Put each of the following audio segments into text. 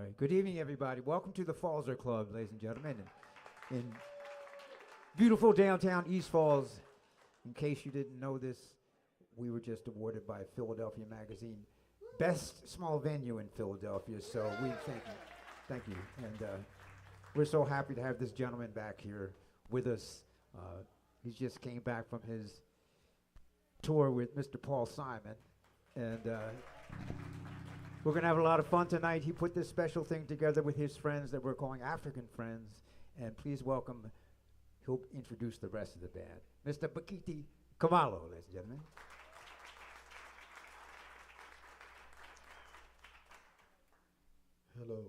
right. Good evening, everybody. Welcome to the Fallser Club, ladies and gentlemen. In beautiful downtown East Falls. In case you didn't know this, we were just awarded by Philadelphia Magazine best small venue in Philadelphia. So we thank you, and we're so happy to have this gentleman back here with us. He just came back from his tour with Mr. Paul Simon, and we're going to have a lot of fun tonight. He put this special thing together with his friends that we're calling African Friends, and please welcome, he'll introduce the rest of the band, Mr. Bakithi Kumalo, ladies and gentlemen. Hello.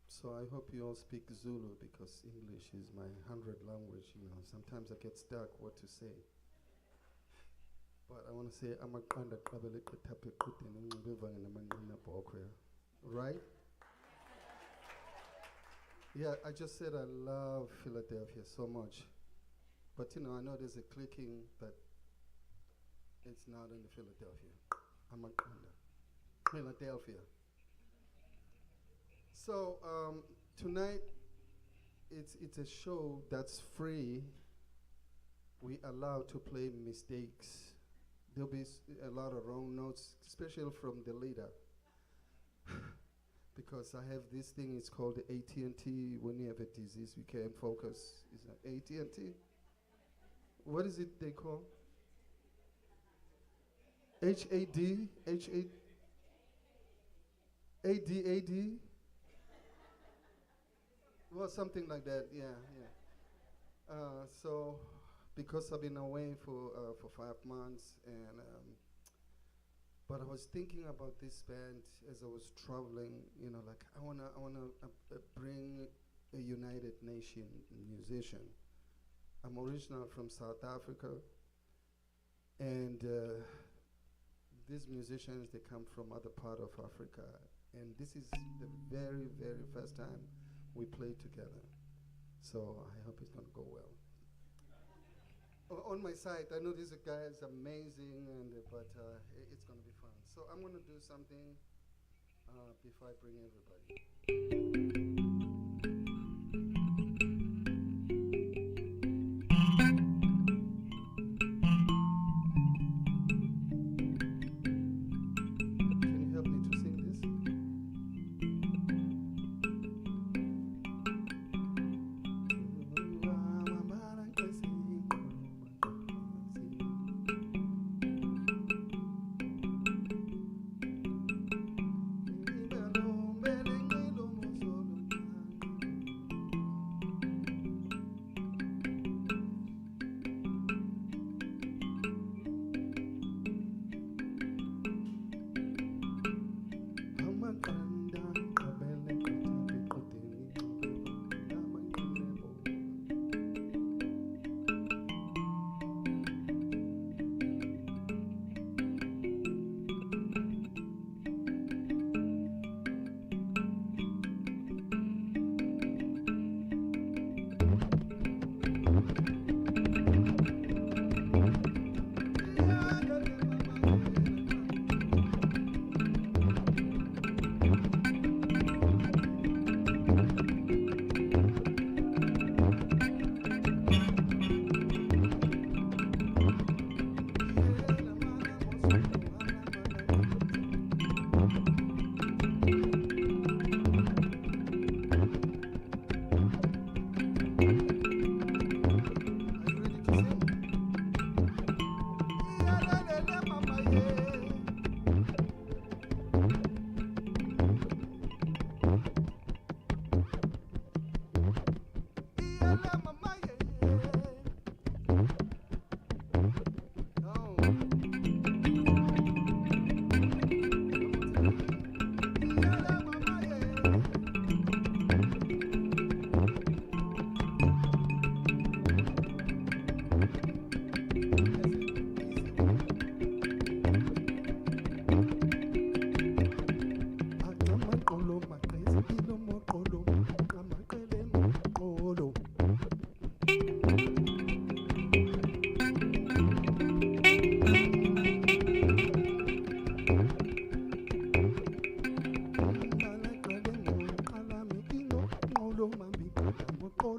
So I hope you all speak Zulu because English is my 100th language. You know, sometimes I get stuck what to say. But I want to say amaqanda qabele qitaphe qudeni ngcibevanga namanqina bhokwe. Right? Yeah, I just said I love Philadelphia so much. But you know, I know there's a clicking, but it's not in the Philadelphia. Amaqanda. Philadelphia. So tonight, it's a show that's free. We allow to play mistakes. There'll be a lot of wrong notes, especially from the leader. Because I have this thing, it's called the AT&T. When you have a disease, we can't focus. Is that AT&T? What is it they call? HAD? ADAD? Well, something like that, yeah. So, because I've been away for 5 months, and but I was thinking about this band as I was traveling. You know, like I wanna bring a United Nation musician. I'm original from South Africa, and these musicians, they come from other part of Africa, and this is the very, very first time we play together. So I hope it's gonna go well. On my side, I know this guy is amazing, and but it's gonna be fun. So I'm gonna do something before I bring everybody.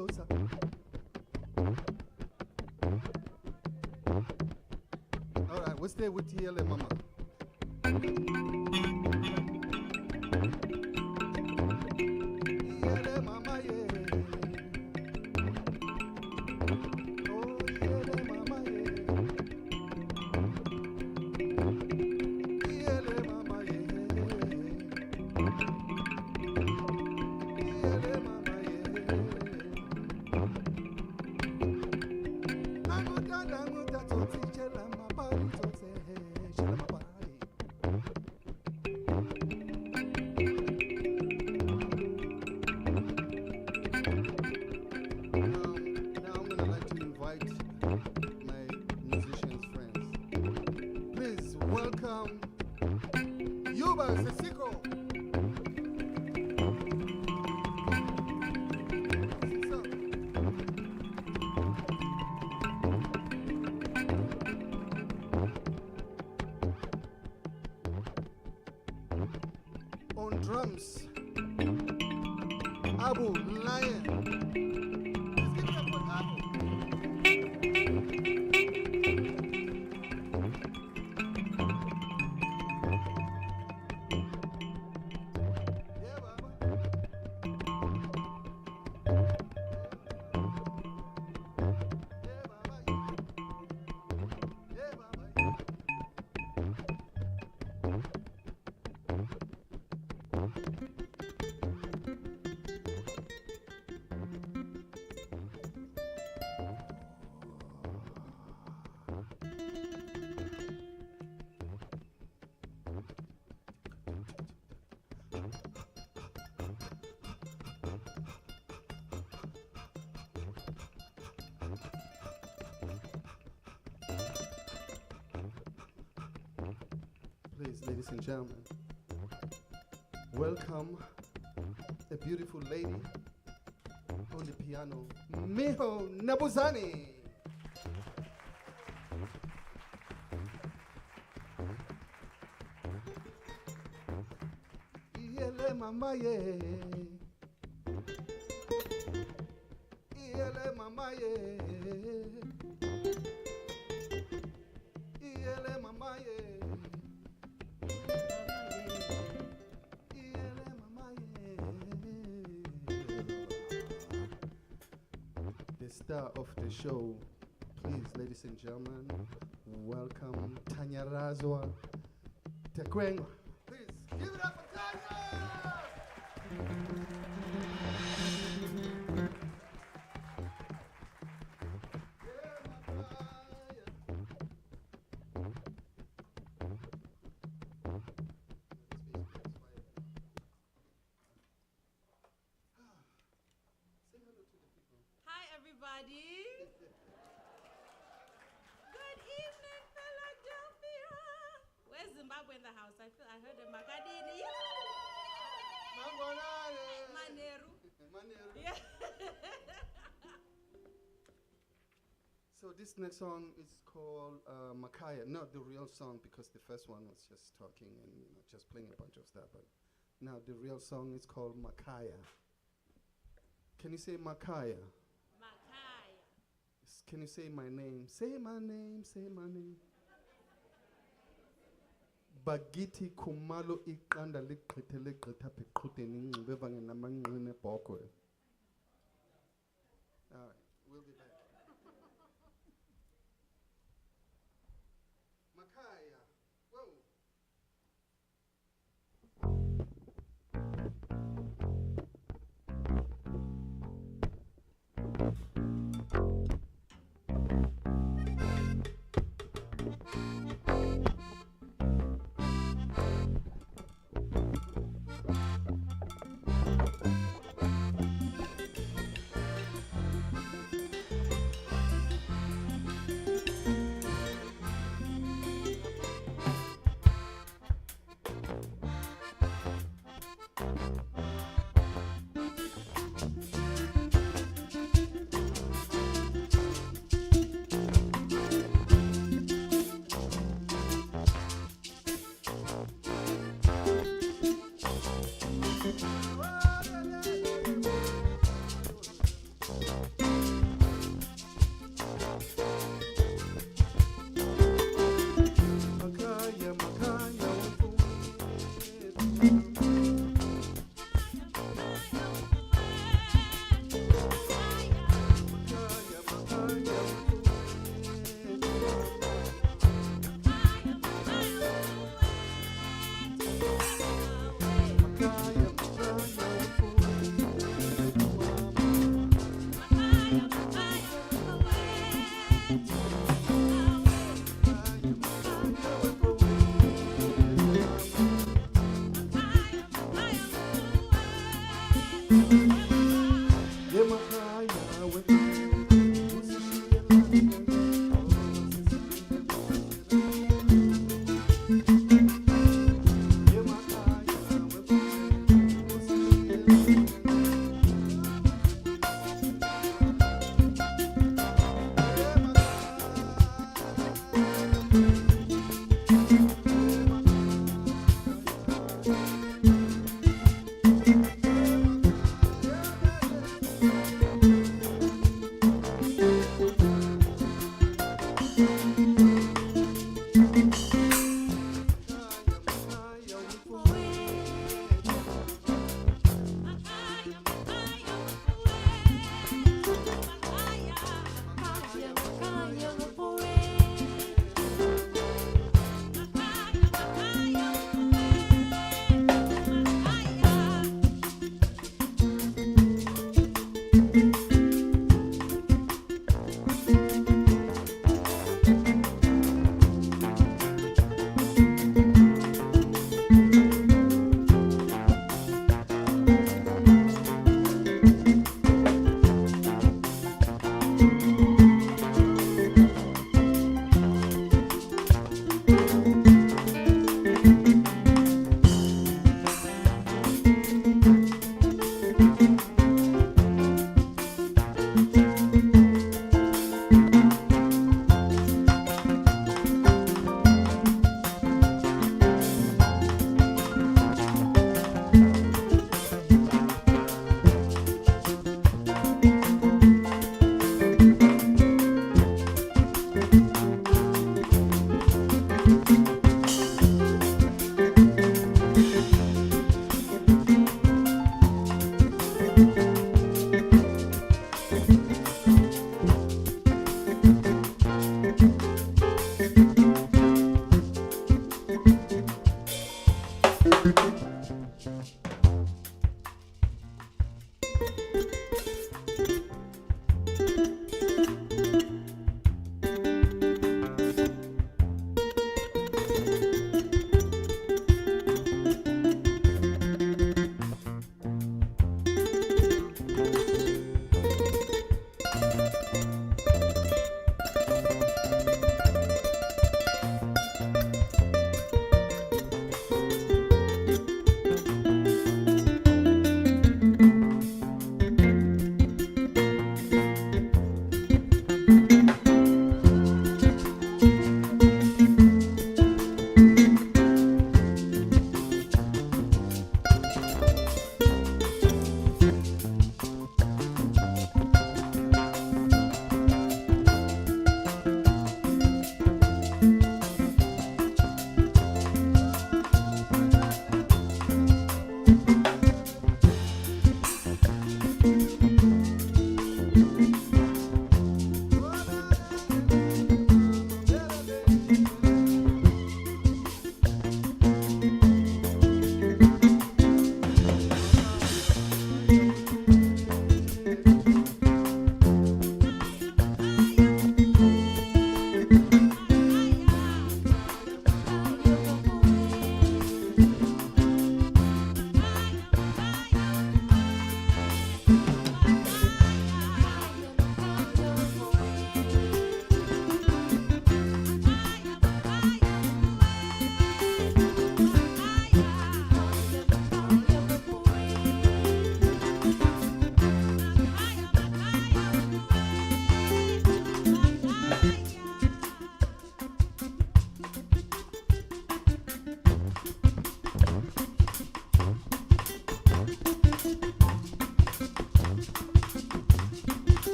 closer. All right, we'll stay with TLA Mama. TLA Mama, yeah. Oh, TLA Mama, yeah. TLA Mama, yeah. TLA Mama, yeah. Nanguta toti chela mabari tote chela mabari. Now I'm gonna like to invite my musicians friends. Please welcome Youba Cissokho. On drums, Abu Lion. Let's give it up for Abu. Yeah, Baba. Yeah, Baba. Yeah, Baba. Please, ladies and gentlemen, welcome a beautiful lady on the piano, Miho Nabuzani. Iyele mama ye, iyele mama ye, iyele mama ye. The star of the show, please, ladies and gentlemen, welcome Tanyaradzwa Tawengwa. Please give it up for Tanya! Hi, everybody. Good evening, Philadelphia. Where's Zimbabwe in the house? I heard a Makadini. Maneru. Yeah. So this next song is called Makaya. Not the real song, because the first one was just talking and just playing a bunch of stuff. But now the real song is called Makaya. Can you say Makaya? Makaya. Can you say my name? Say my name, say my name. Bakithi Kumalo iqanda liqhithe leqhitha pheqhudeni ingcibe evangenamanqine ebhokwe. All right, we'll be back. Makaya. Whoa.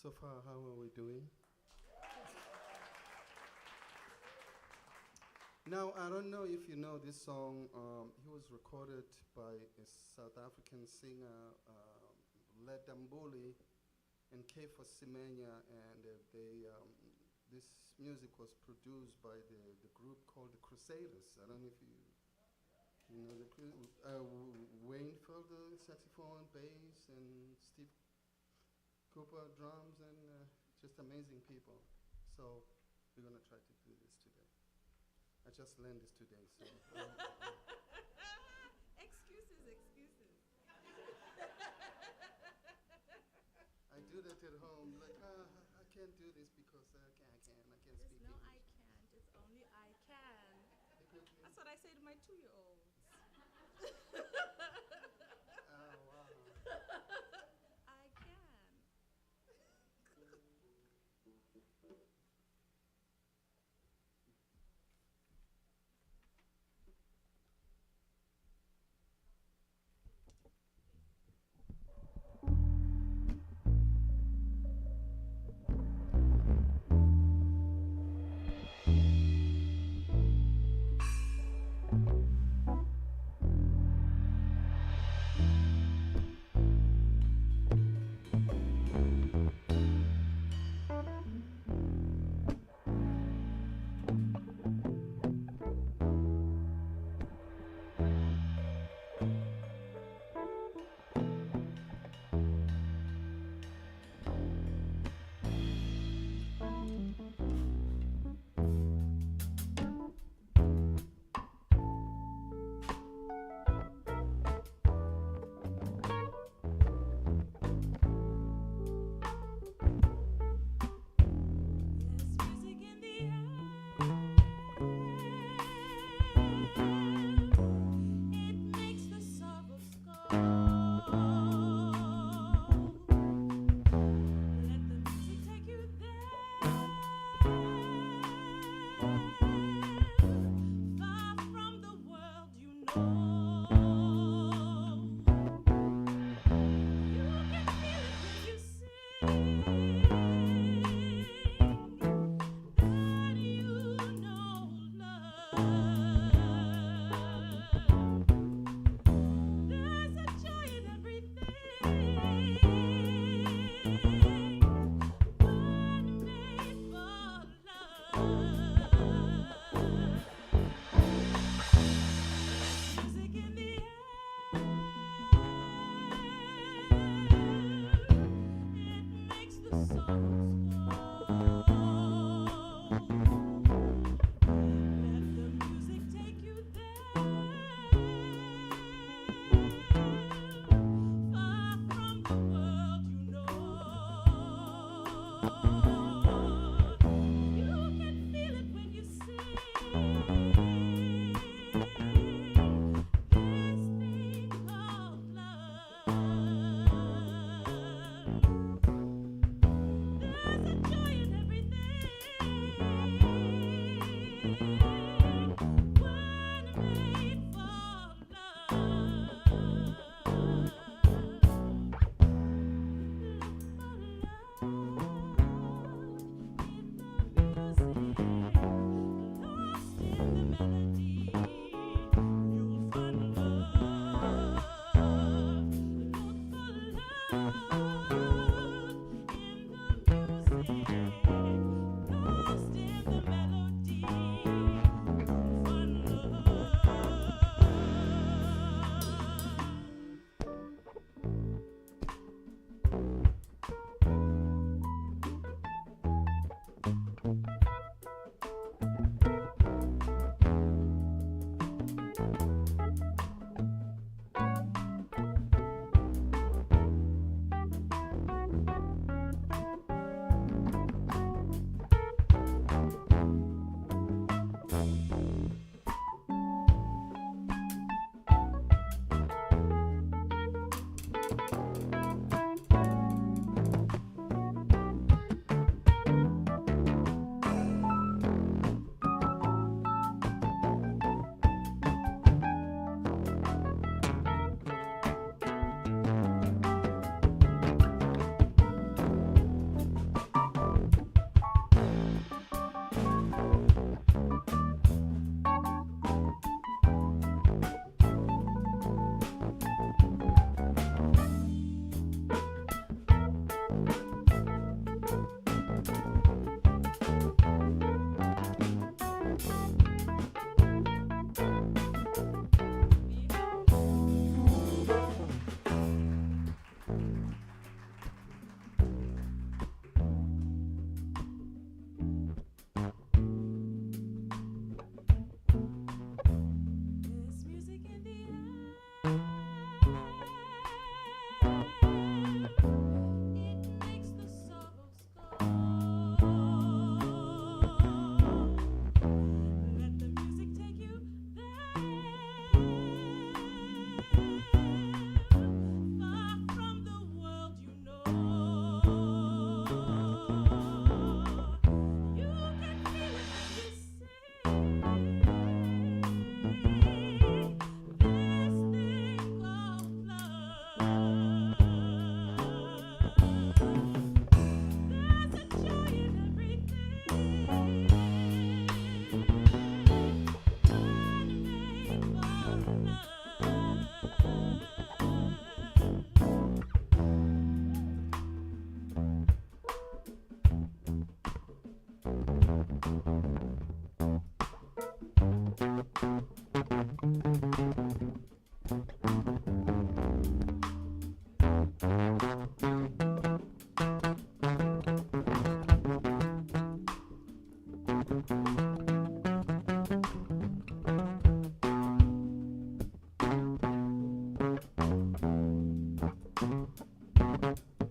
So far, how are we doing? Now, I don't know if you know this song. He was recorded by a South African singer, Letta Mbuli, and Kefa Simenya, and this music was produced by the group called the Crusaders. I don't know if you know the Wayne Felder, saxophone, bass, and Steve Cooper, drums, and just amazing people. So we're gonna try to do this today. I just learned this today, so. Excuses. I do that at home, like, I can't do this because I can't speak There's no English. I can't, it's only I can. Definitely. That's what I say to my 2-year-olds. Oh, wow. I can.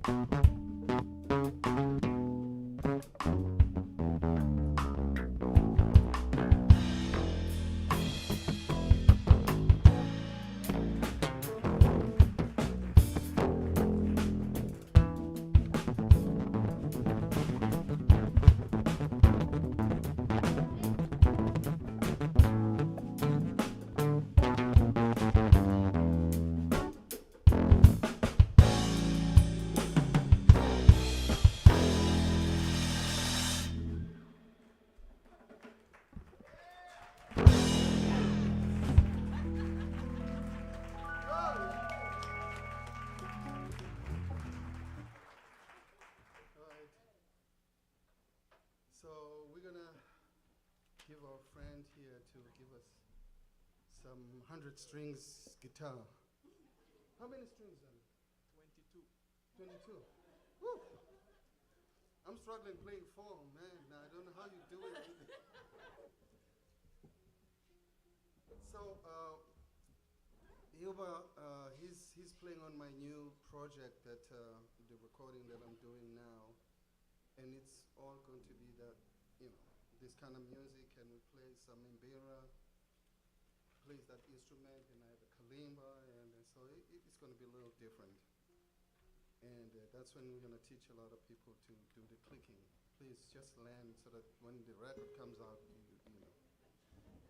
Alright. So we're gonna give our friend here to give us some 100 strings guitar. How many strings then? 22. Woo! I'm struggling playing 4, man. I don't know how you do it. So, Youba, he's playing on my new project that the recording that I'm doing now, and it's all going to be that, this kind of music, and we play some mbira, plays that instrument, and I have a kalimba, and so it's going to be a little different. And that's when we're going to teach a lot of people to do the clicking. Please just land so that when the record comes out,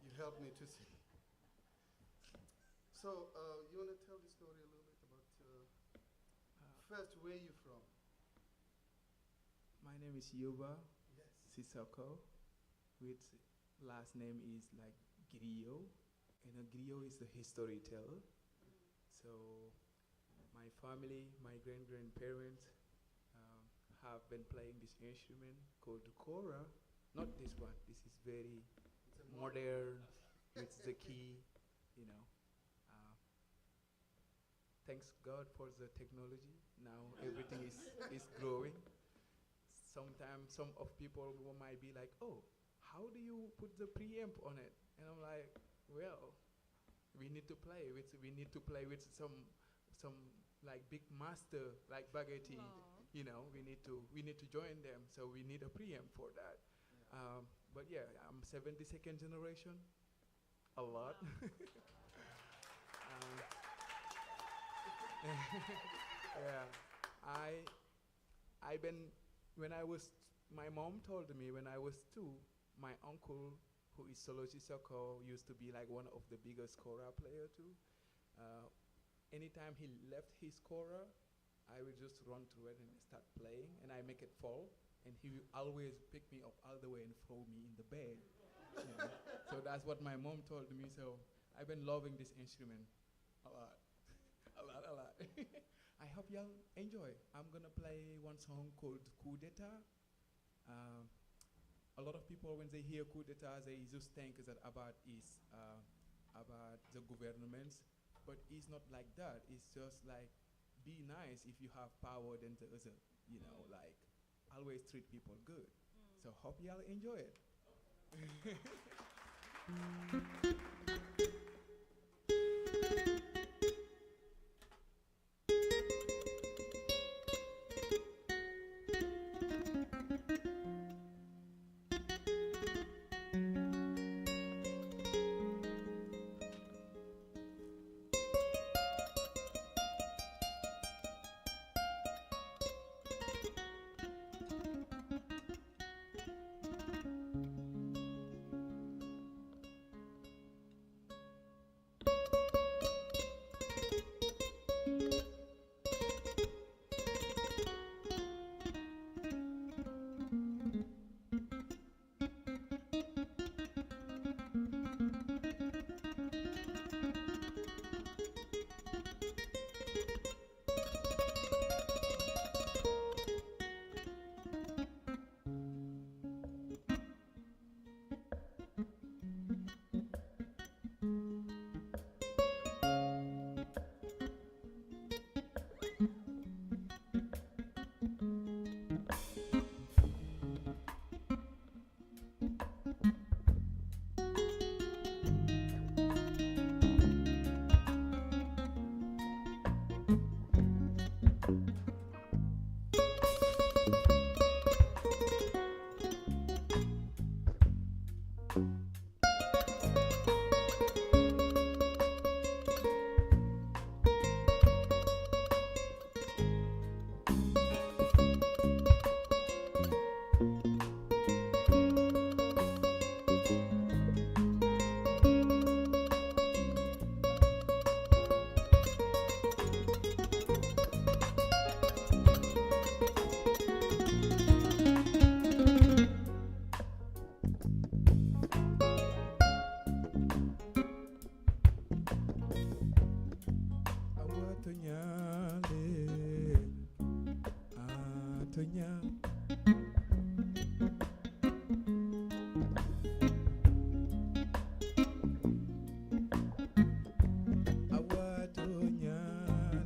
you help me to sing. So you want to tell the story a little bit about, first, where you from? My name is Youba Yes. Cissokho, which last name is like griot, and a griot is a history teller. So my family, my grandparents have been playing this instrument called the kora. Not this one. This is very It's a modern with the key, you know. Thanks God for the technology. Now everything is growing. Sometimes some of people might be like, oh, how do you put the preamp on it? And I'm like, well, we need to play with some like big master like Bakithi. Wow. You know, we need to join them. So we need a preamp for that. Yeah. But yeah, I'm 72nd generation. A lot. Yeah, I been when I was my mom told me when I was 2, my uncle who is Youba Cissokho used to be like one of the biggest kora player too. Anytime he left his kora, I would just run through it and start playing, and I make it fall, and he will always pick me up all the way and throw me in the bed. You know? So that's what my mom told me. So I've been loving this instrument a lot. A lot. I hope y'all enjoy. I'm gonna play one song called Coup d'etat. A lot of people, when they hear coup d'etat, they just think that about the governments, but it's not like that. It's just like be nice if you have power than the other. Like always treat people good. So hope y'all enjoy it. Tonya. Awa Tonya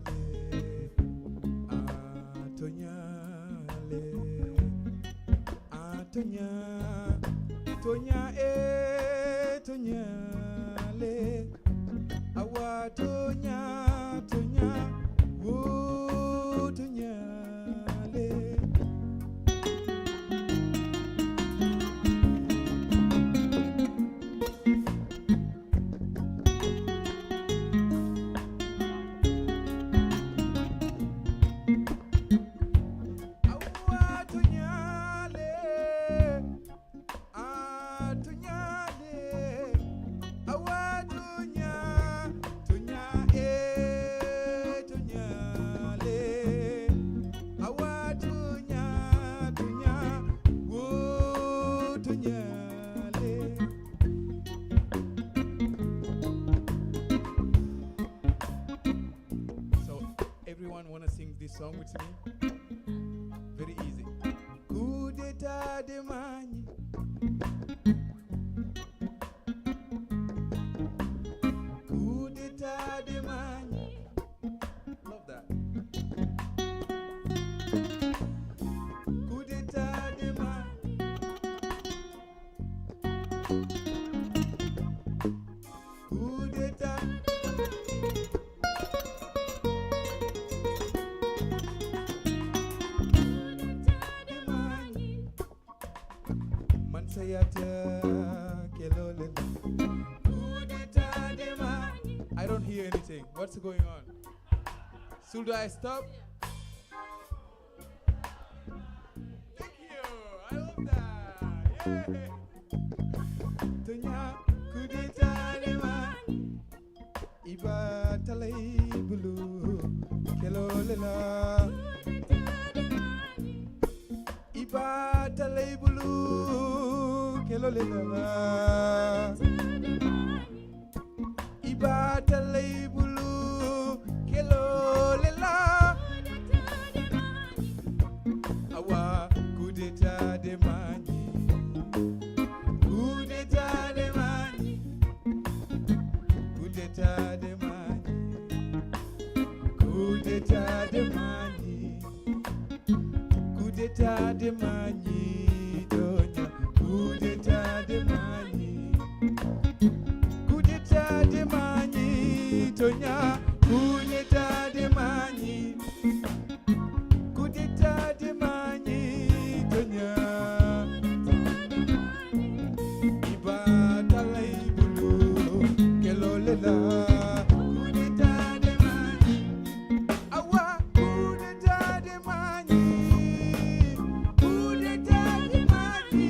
le, Tonya le, Tonya, Tonya Tonya le, Awa Tonya, Tonya, woo Tonya le. Awa Tonya le, Tonya le, Awa Tonya, Tonya Tonya le, Awa Tonya, Tonya, woo Tonya le. So everyone wanna sing this song with me? Very easy. Coup d'état de Mani. Coup d'état de Mani. Love that. Coup d'état de Mani. Coup d'état. Mansayata kelole. I don't hear anything. What's going on? So do I stop? Thank you. I love that. Yay. Tonya kudeta dema. Iba talay bulu kelolela. Iba talay bulu kelolela. Iba talay bulu kelolela. Awa kudeta de mani. Kudeta de mani. Kudeta de mani. Kudeta de mani. Kudeta de mani. Donya. Kudeta de mani. Kudeta de mani. Tonya. Kudeta de mani. Kudeta de mani. Tonya. Iba talay bulu kelolela. Kudeta de mani. Awa kudeta de mani. Kudeta de mani.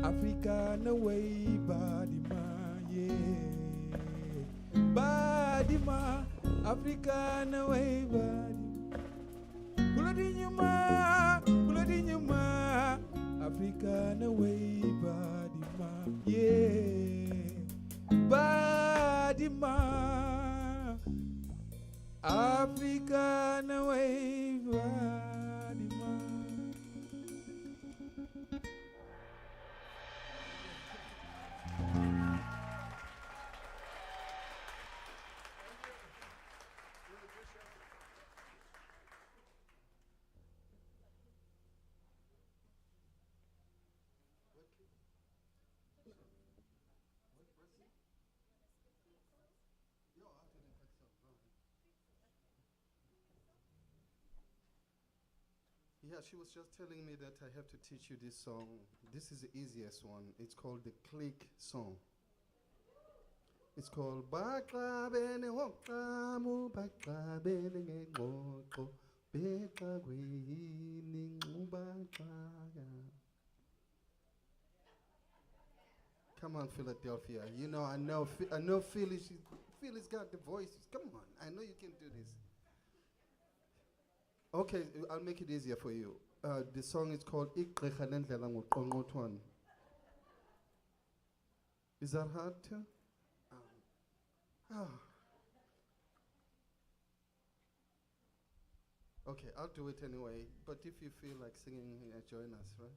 Africa no way body ma yeah body ma Africa no way body Buladi nyuma Africa no way body ma yeah body ma Africa no way body ma. Yeah, she was just telling me that I have to teach you this song. This is the easiest one. It's called the click song. It's called Baxabene woqamu baxabene ngexoxo bexa kweyini nxubaxaka. Come on, Philadelphia. You know, I know Philly. Philly's got the voices. Come on, I know you can do this. Okay, I'll make it easier for you. The song is called Igqirha Lendlela ngoqongqothwane. Is that hard too? Okay, I'll do it anyway. But if you feel like singing, join us, right?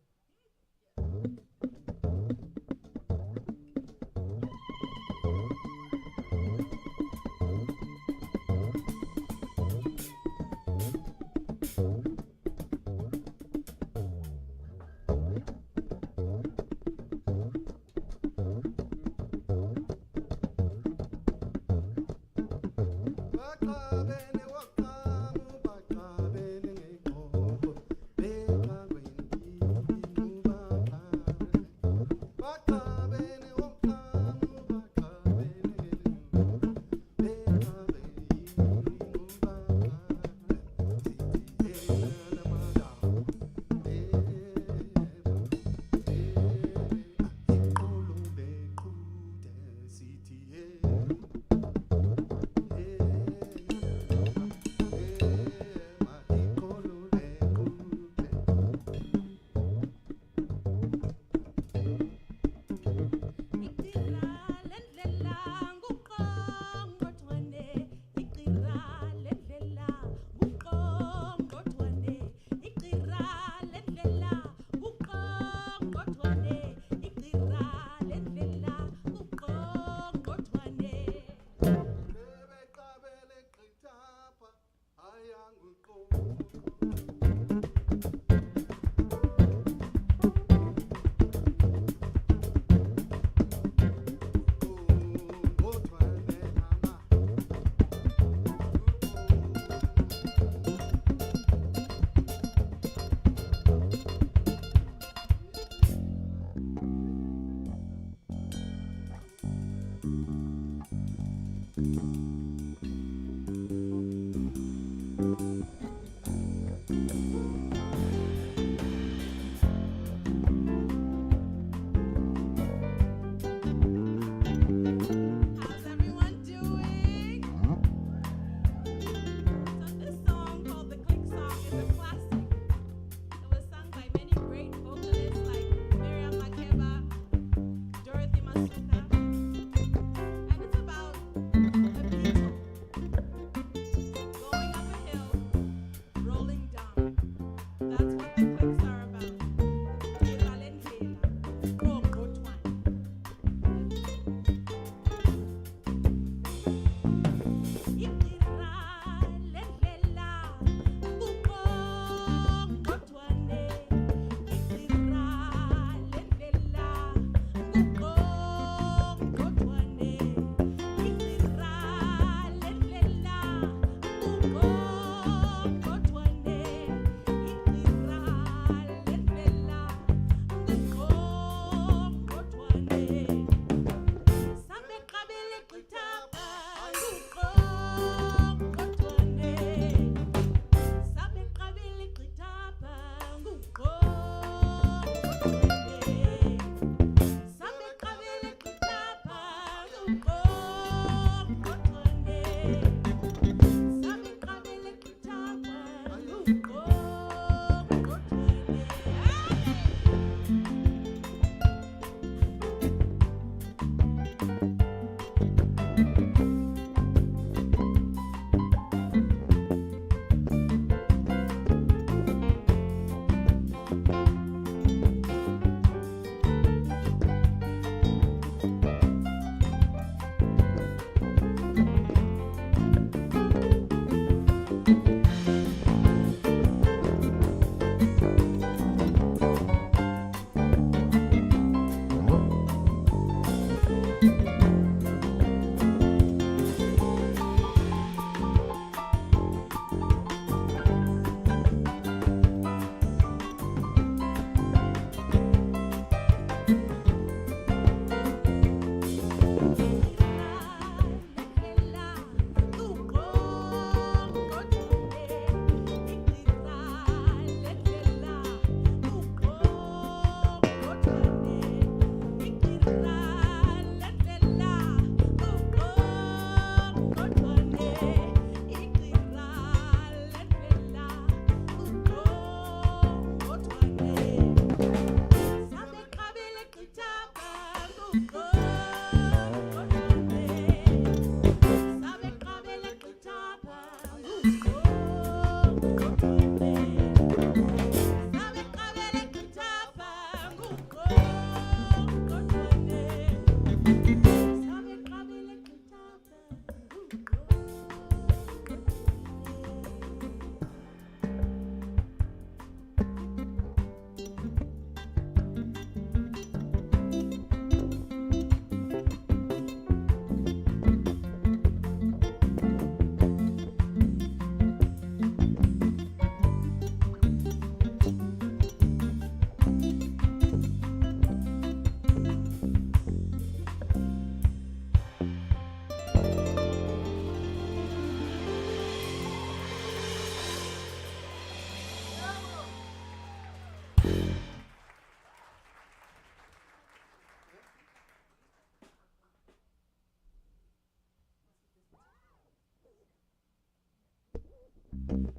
Going up a hill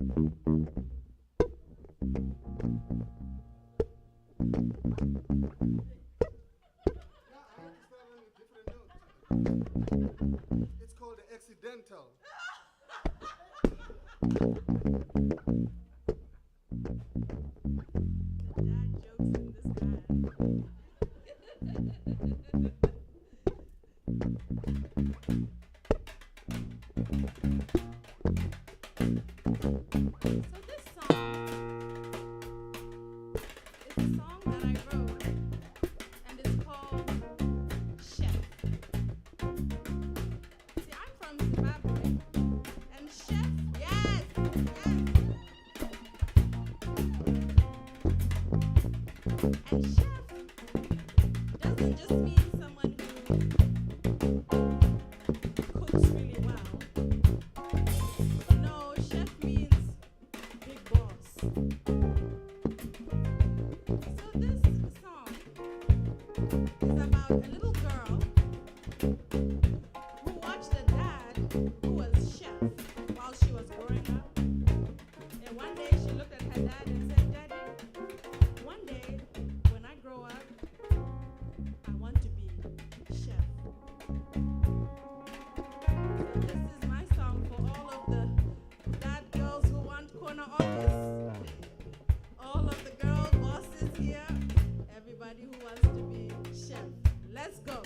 I had to start on a different note. It's called the accidental. The dad jokes in this guy. So this song is a song that I wrote, and it's called Chef. See, I'm from Zimbabwe, and chef, yes, yes. And chef doesn't just mean someone who cooks really well. No, chef means big boss. So this song is about a little girl who watched a dad who was chef while she was growing up. And one day she looked at her dad and said, "Daddy, one day when I grow up, I want to be chef." So this is my song for all of the dad girls who want corner office, all of the girl bosses here, everybody who wants to be chef. Let's go.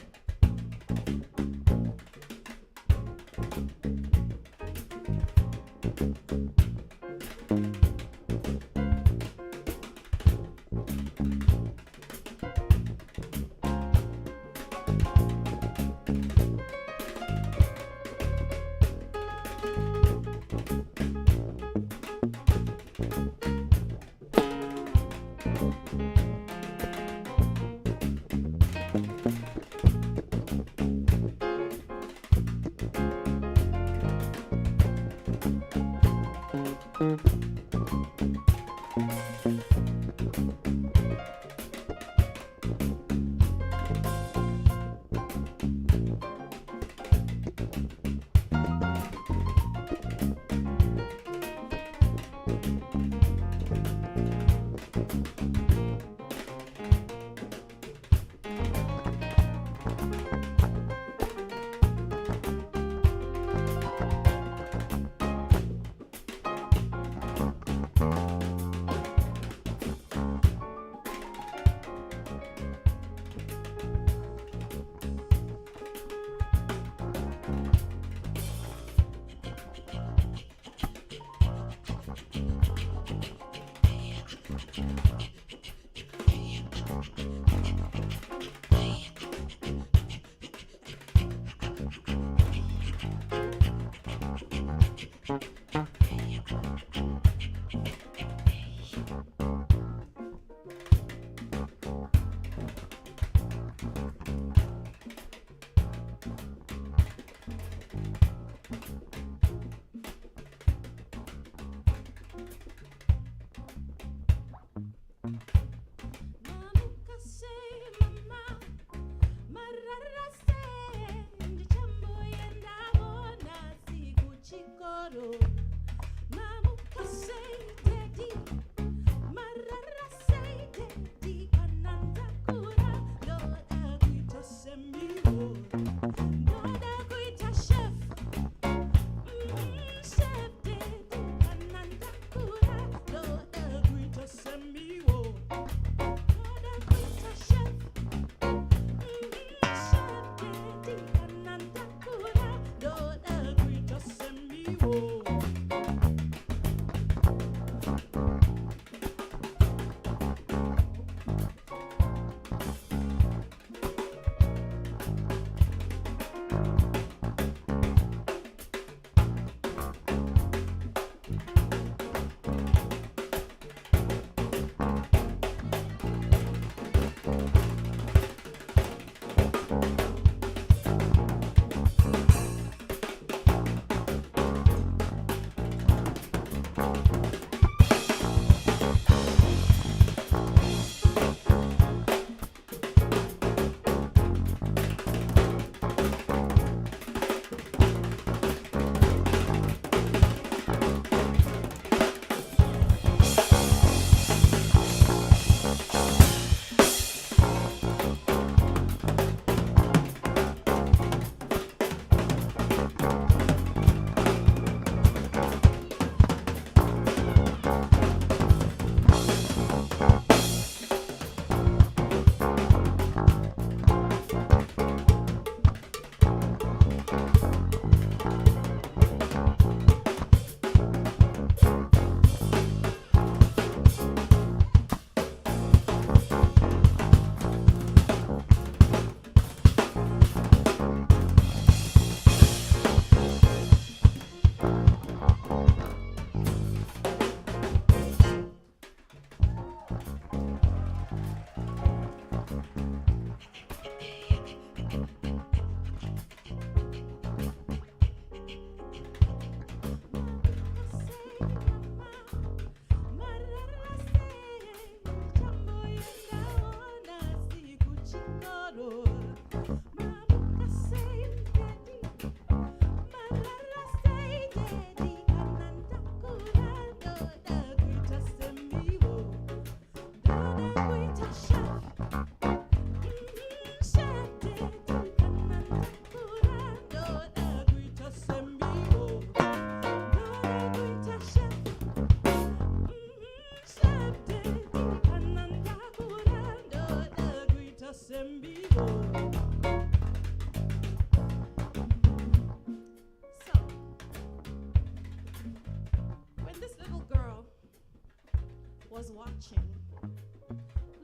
was watching,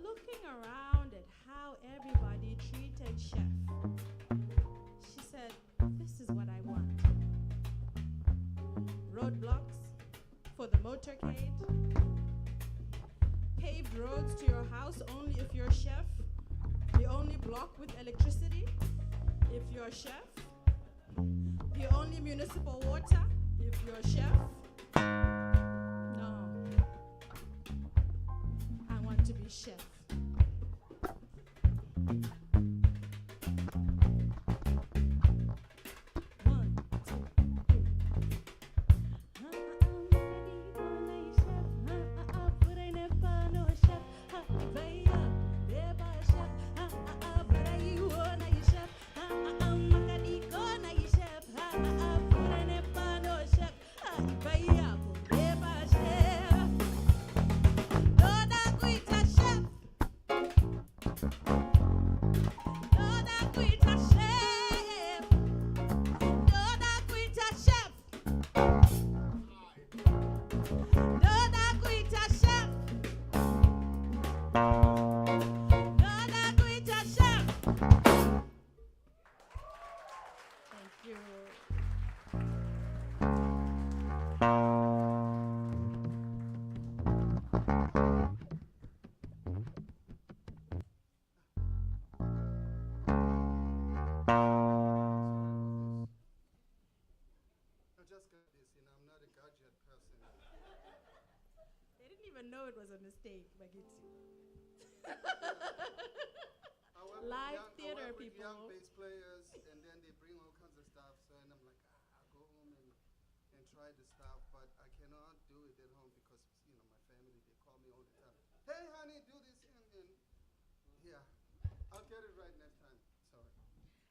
looking around at how everybody treated Chef. She said, "This is what I want. Roadblocks for the motorcade, paved roads to your house only if you're Chef, the only block with electricity if you're Chef, the only municipal water if you're Chef." No, I want to be Chef. One, two, three. Thank you. I just got this, I'm not a gadget person. They didn't even know it was a mistake, Bakithi. I work Live with theater I work with people. young bass players, and then they bring all kinds of stuff. So, and I'm like, I'll go home and try the stuff, but I cannot do it at home because my family, they call me all the time. Hey, honey, do this, and yeah, I'll get it right next time. Sorry.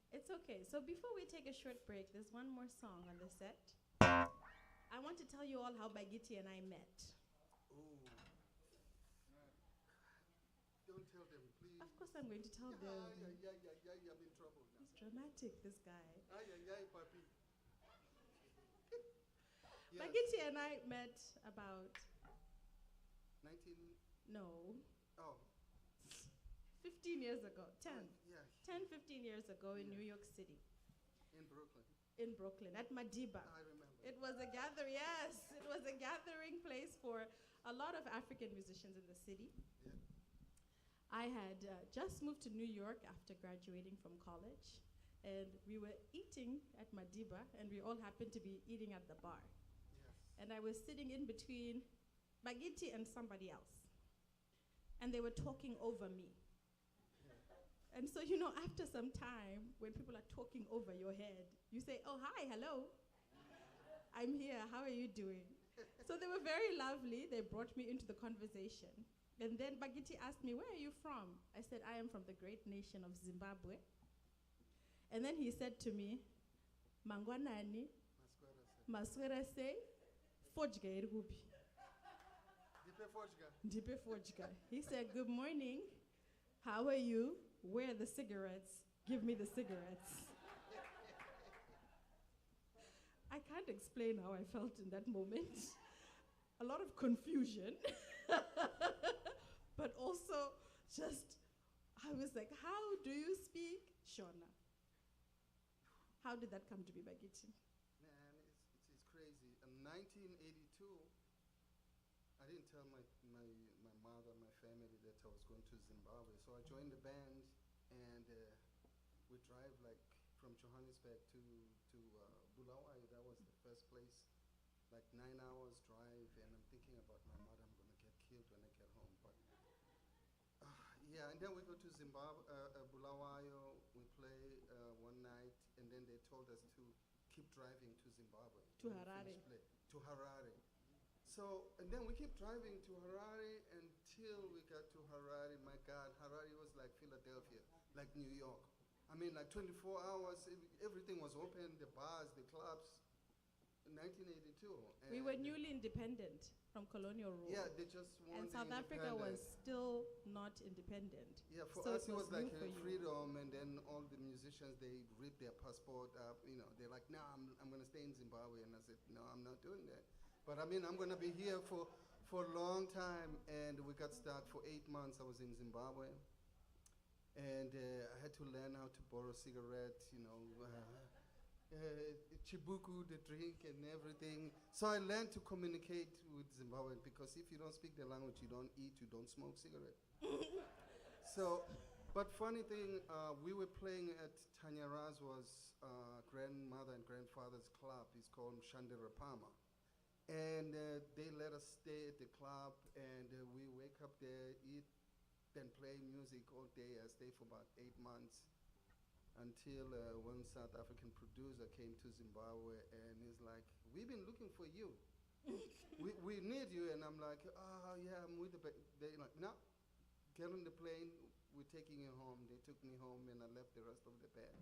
It's okay. So before we take a short break, there's one more song on the set. I want to tell you all how Bakithi and I met. Ooh. Don't tell them, please. Of course I'm going to tell them. Yeah, I'm in trouble now. He's dramatic, this guy. Papi. Yes. Bakithi and I met about 19. no, Oh. 15 years ago, 10, Yeah. 10, 15 years ago in Yeah. New York City, In Brooklyn. in Brooklyn, at Madiba. I remember. It was a gathering, yes, it was a gathering place for a lot of African musicians in the city. Yeah. I had just moved to New York after graduating from college, and we were eating at Madiba, and we all happened to be eating at the bar. Yes. And I was sitting in between Bakithi and somebody else, and they were talking over me. And so, after some time, when people are talking over your head, you say, "Oh, hi, hello. I'm here. How are you doing?" So they were very lovely. They brought me into the conversation. And then Bakithi asked me, "Where are you from?" I said, "I am from the great nation of Zimbabwe." And then he said to me, "Mangwanani, maswera se, fojga iri kupi?" Ndipe fojga. He said, "Good morning. How are you? Where are the cigarettes? Give me the cigarettes." I can't explain how I felt in that moment. A lot of confusion. But also I was like, how do you speak Shona? How did that come to be, Bakithi? Man, it's crazy. In 1982, I didn't tell my mother, my family that I was going to Zimbabwe. So I joined the band, and we drive from Johannesburg to Bulawayo. That was the first place, 9 hours drive. And I'm thinking about my mother. I'm going to get killed when I get home. But yeah, and then we go to Zimbabwe, Bulawayo. We play one night, and then they told us to keep driving to Zimbabwe. To when we Harare. finish play. To Harare. So, and then we keep driving to Harare until we got to Harare. My God, Harare was like Philadelphia, like New York. I mean, 24 hours, everything was open, the bars, the clubs. In 1982. We were newly independent from colonial rule. Yeah, they just And won the South Africa was independence. still not independent. Yeah, for So us it it was was like new for you. freedom, and then all the musicians, they ripped their passport up. They're like, "No, I'm going to stay in Zimbabwe," and I said, "No, I'm not doing that." But I mean, I'm going to be here for for a long time, and we got stuck for 8 months. I was in Zimbabwe, and I had to learn how to borrow cigarette, chibuku, the drink, and everything. So I learned to communicate with Zimbabwean, because if you don't speak the language, you don't eat, you don't smoke cigarette. So, but funny thing, we were playing at Tanyaradzwa's grandmother and grandfather's club. It's called Shandirapama. And they let us stay at the club, and we wake up there, eat, then play music all day. I stayed for about 8 months until one South African producer came to Zimbabwe, and he's like, "We've been looking for you. we need you." And I'm like, "Oh yeah, I'm with the band." They're like, "No, get on the plane. We're taking you home." They took me home, and I left the rest of the band.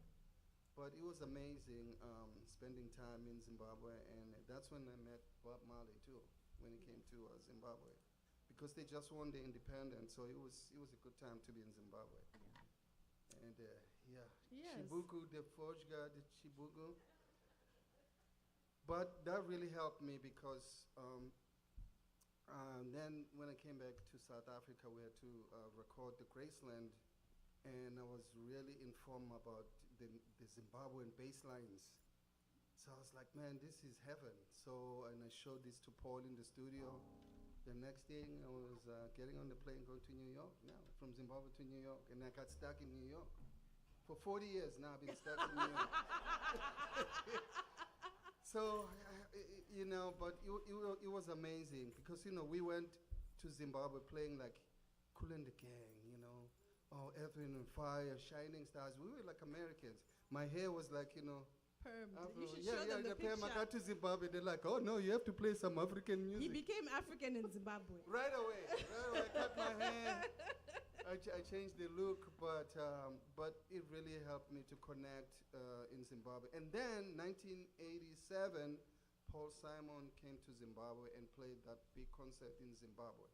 But it was amazing spending time in Zimbabwe, and that's when I met Bob Marley too, when he came to Zimbabwe, because they just won the independence, so it was a good time to be in Zimbabwe. And yeah, Yes. Chibuku, the Fojga, the Chibuku. But that really helped me, because then when I came back to South Africa, we had to record the Graceland, and I was really informed about the Zimbabwean bass lines. So I was like, man, this is heaven. So, and I showed this to Paul in the studio. The next thing, I was getting on the plane going to New York now, from Zimbabwe to New York, and I got stuck in New York. For 40 years now, I've been stuck in New York. So, but it was amazing, because, we went to Zimbabwe playing like Kool and the Gang, Earth, Wind and Fire, Shining Stars. We were like Americans. My hair was like, Permed. Afro. You should show them the perm. I picture. got to Zimbabwe. They're like, "Oh no, you have to play some African music." He became African in Zimbabwe. Right away. I cut my hair. I changed the look, but it really helped me to connect in Zimbabwe. And then 1987, Paul Simon came to Zimbabwe and played that big concert in Zimbabwe,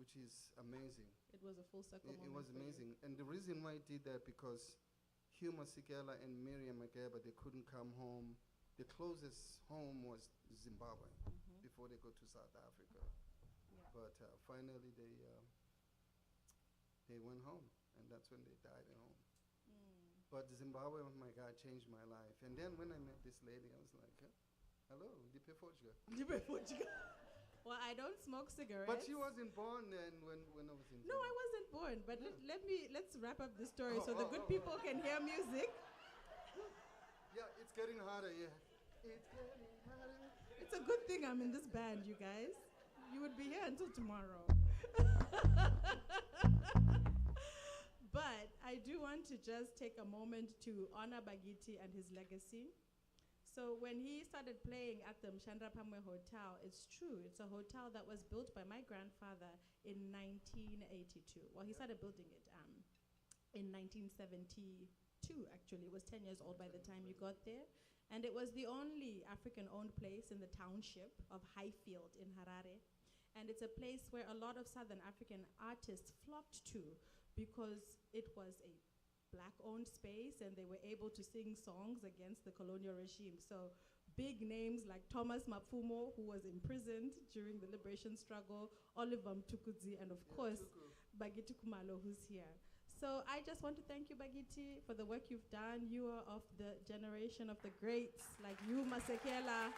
which is amazing. It was a full circle It moment was for you. amazing. And the reason why I did that, because Hugh Masekela and Miriam Makeba, they couldn't come home. The closest home was Zimbabwe before they go to South Africa. Yeah. But finally they went home, and that's when they died at home. But Zimbabwe, oh my God, changed my life. And then when I met this lady, I was like, hello, Dipe Fojga. Well, I don't smoke cigarettes. But she wasn't born then when I was in No, I wasn't born. But let's wrap up the story so the good people can hear music. Yeah, it's getting harder, yeah. It's getting harder. It's a good thing I'm in this band, you guys. You would be here until tomorrow. But I do want to just take a moment to honor Bakithi and his legacy. So when he started playing at the Mshandrapamwe Hotel, it's true, it's a hotel that was built by my grandfather in 1982. Well, he started building it in 1972, actually. It was 10 years old by the time you got there. And it was the only African-owned place in the township of Highfield in Harare. And it's a place where a lot of Southern African artists flocked to because it was a Black-owned space, and they were able to sing songs against the colonial regime. So big names like Thomas Mapfumo, who was imprisoned during the liberation struggle, Oliver Mtukudzi, and of course, Bakithi Kumalo, who's here. So I just want to thank you, Bakithi, for the work you've done. You are of the generation of the greats, like Youba Cissokho,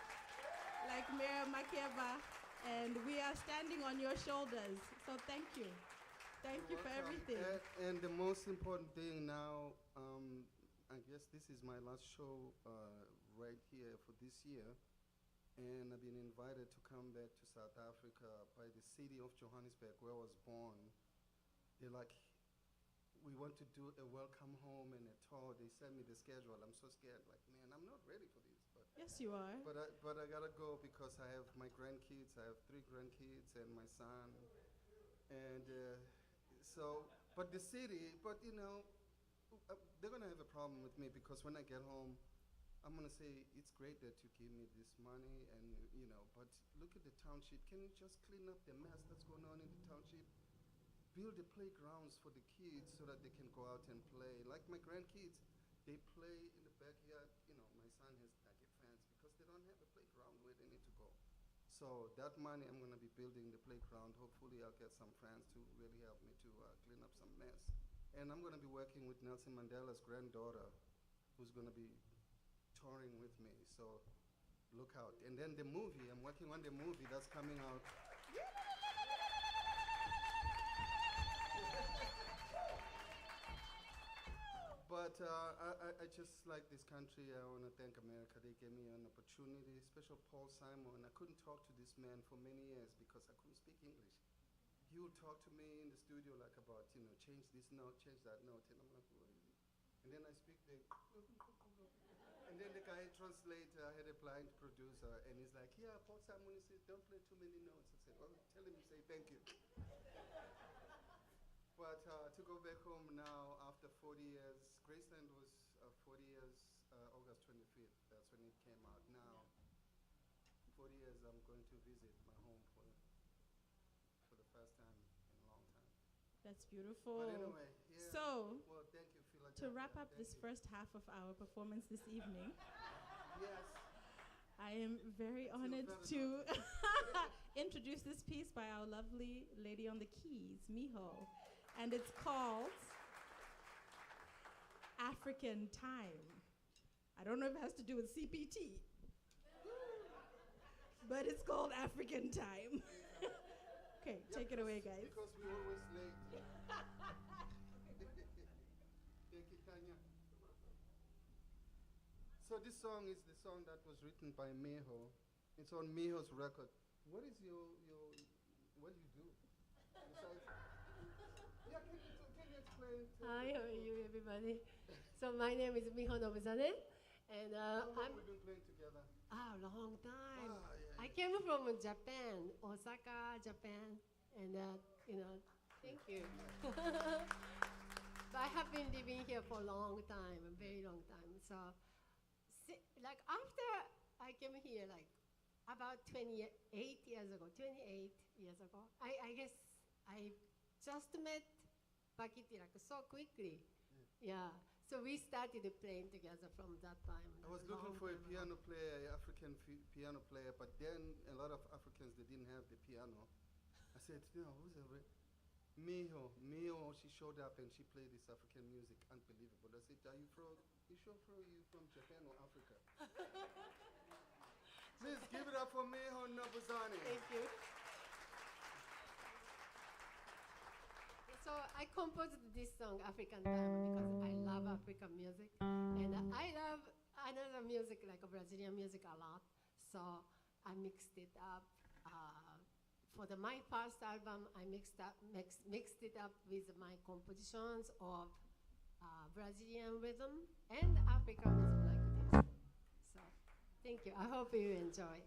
like Miriam Makeba, and we are standing on your shoulders. So thank you. Thank you for everything. And the most important thing now, I guess this is my last show right here for this year, and I've been invited to come back to South Africa by the city of Johannesburg, where I was born. They're like, we want to do a welcome home and a tour. They sent me the schedule. I'm so scared, like, man, I'm not ready for this. But Yes, you are. But I gotta go because I have my grandkids. I have 3 grandkids and my son, and but the city, they're gonna have a problem with me because when I get home, I'm gonna say it's great that you give me this money, and but look at the township. Can you just clean up the mess that's going on in the township? Build the playgrounds for the kids so that they can go out and play. Like my grandkids, they play in the backyard. My son has like a fence because they don't have a playground where they need to go. So So that money, I'm gonna be building the playground. Hopefully, I'll get some friends to really help me to clean up some mess. And I'm gonna be working with Nelson Mandela's granddaughter, who's gonna be touring with me. So look out. And then the movie, I'm working on the movie that's coming out. But I just like this country. I want to thank America. They gave me an opportunity, especially Paul Simon. I couldn't talk to this man for many years because I couldn't speak English. He would talk to me in the studio like about, change this note, change that note. And I'm like, what is it? And then I speak the, and then the guy translator, I had a blind producer, and he's like, yeah, Paul Simon, he said, don't play too many notes. I said, well, tell him to say thank you. But to go back home now after 40 years, Graceland was 40 years, August 25th. That's when it came out. Now, 40 years, I'm going to visit my home for the first time in a long time. That's beautiful. But anyway, yeah. So, well, thank you, Philadelphia. to wrap up Thank this you. first half of our performance this evening, Yes. I am very I feel honored very to introduce this piece by our lovely lady on the keys, Miho. And it's called African Time. I don't know if it has to do with CPT, but it's called African Time. Okay, Yeah, take it away, guys. Because we're always late. Thank you, Tanya. So this song is the song that was written by Miho. It's on Miho's record. What is what do you do? Besides, yeah, can you explain? Hi, how are you, everybody? So my name is Miho Nobuzane, and How long I'm have we been playing together? long time. Yeah. I came from Japan, Osaka, Japan, and thank you. But I have been living here for a long time, a very long time. So, like after I came here, like about 28 years ago, I guess I just met Bakithi like so quickly. Yeah. So we started playing together from that time. I was like, looking long for a time piano ago. player, African piano player, but then a lot of Africans, they didn't have the piano. I said, who's a Miho, she showed up and she played this African music, unbelievable. I said, are you from Japan or Africa? Please give it up for Miho Nobuzane. Thank you. So I composed this song, African Time, because I love African music. And I love another music, like Brazilian music, a lot. So I mixed it up. For my first album, I mixed it up with my compositions of Brazilian rhythm and African rhythm like this. So thank you. I hope you enjoy.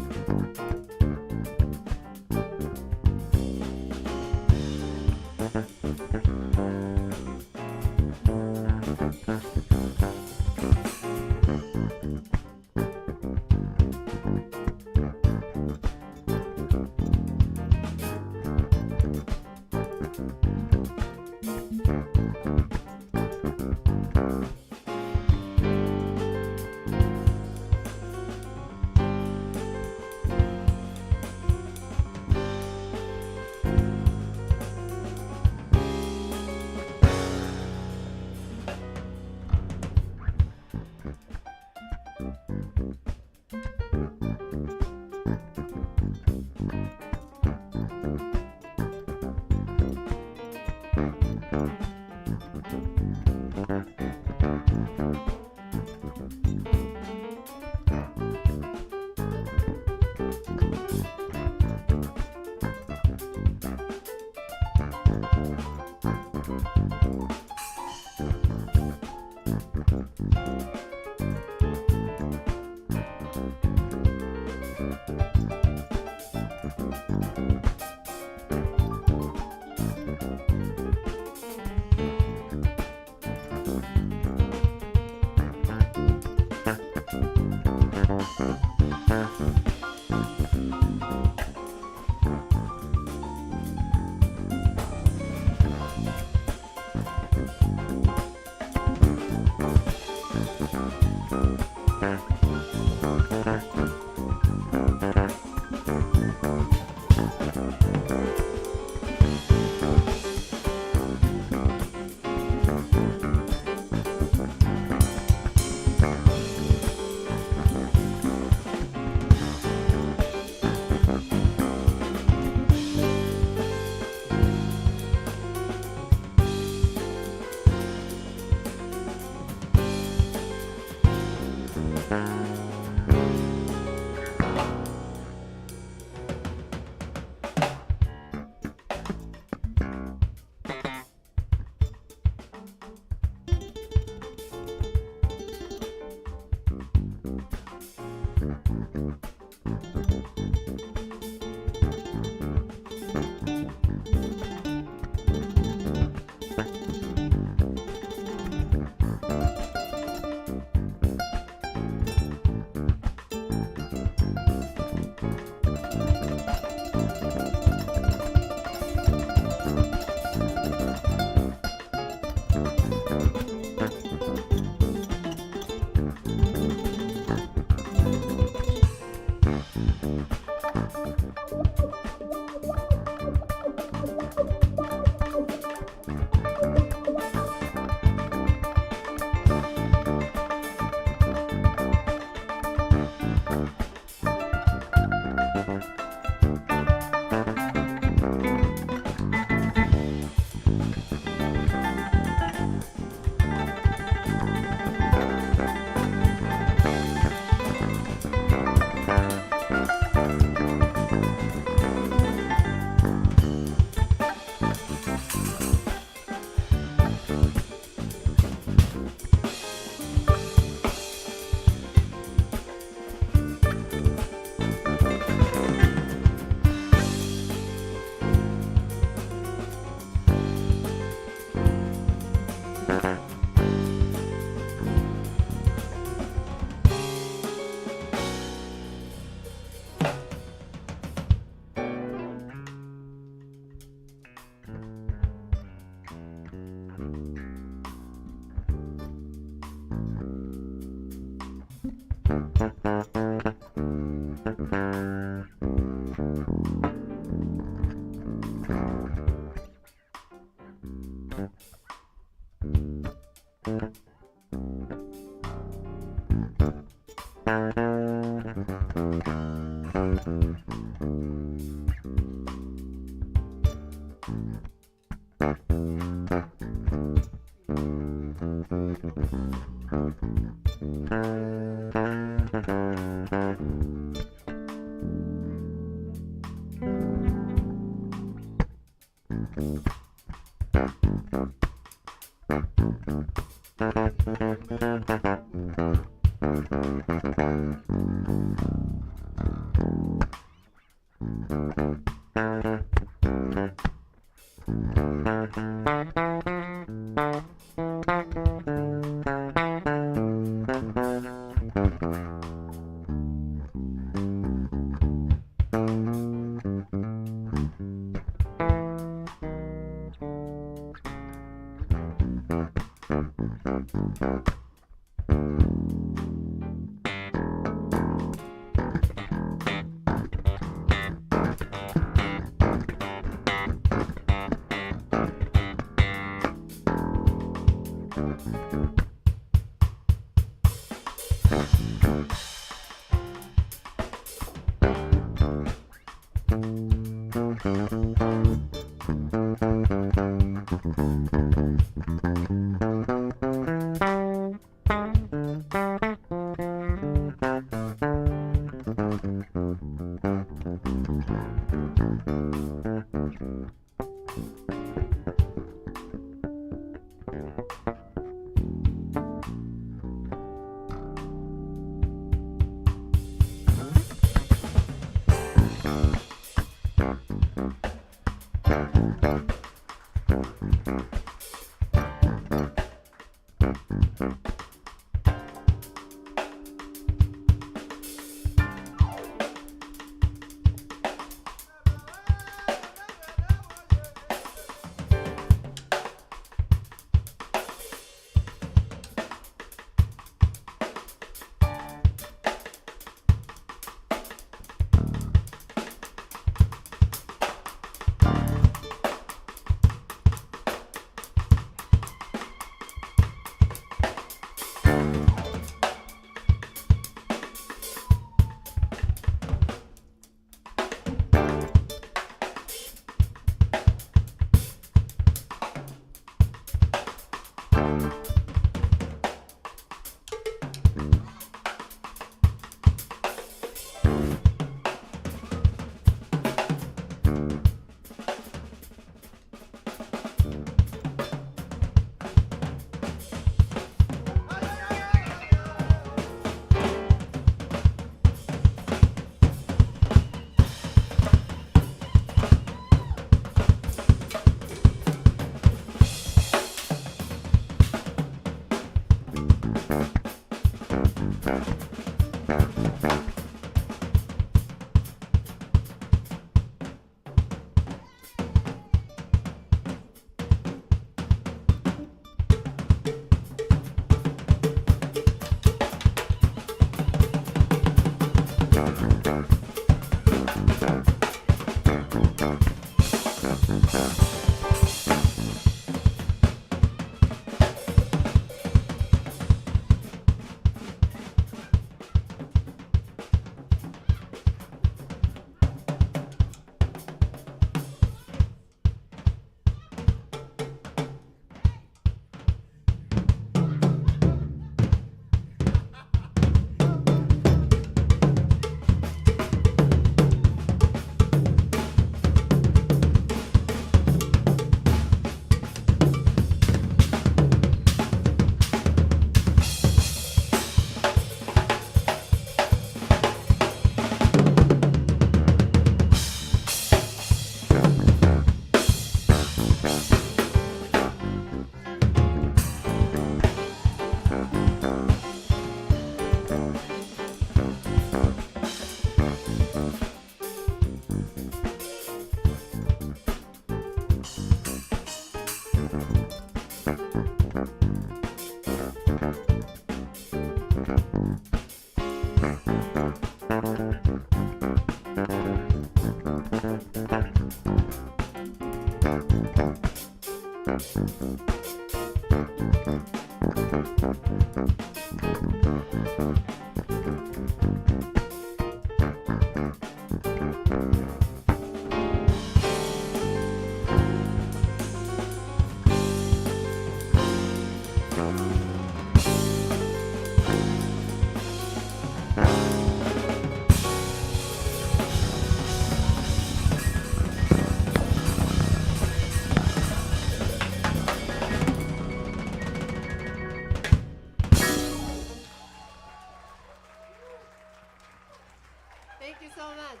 Thank you so much.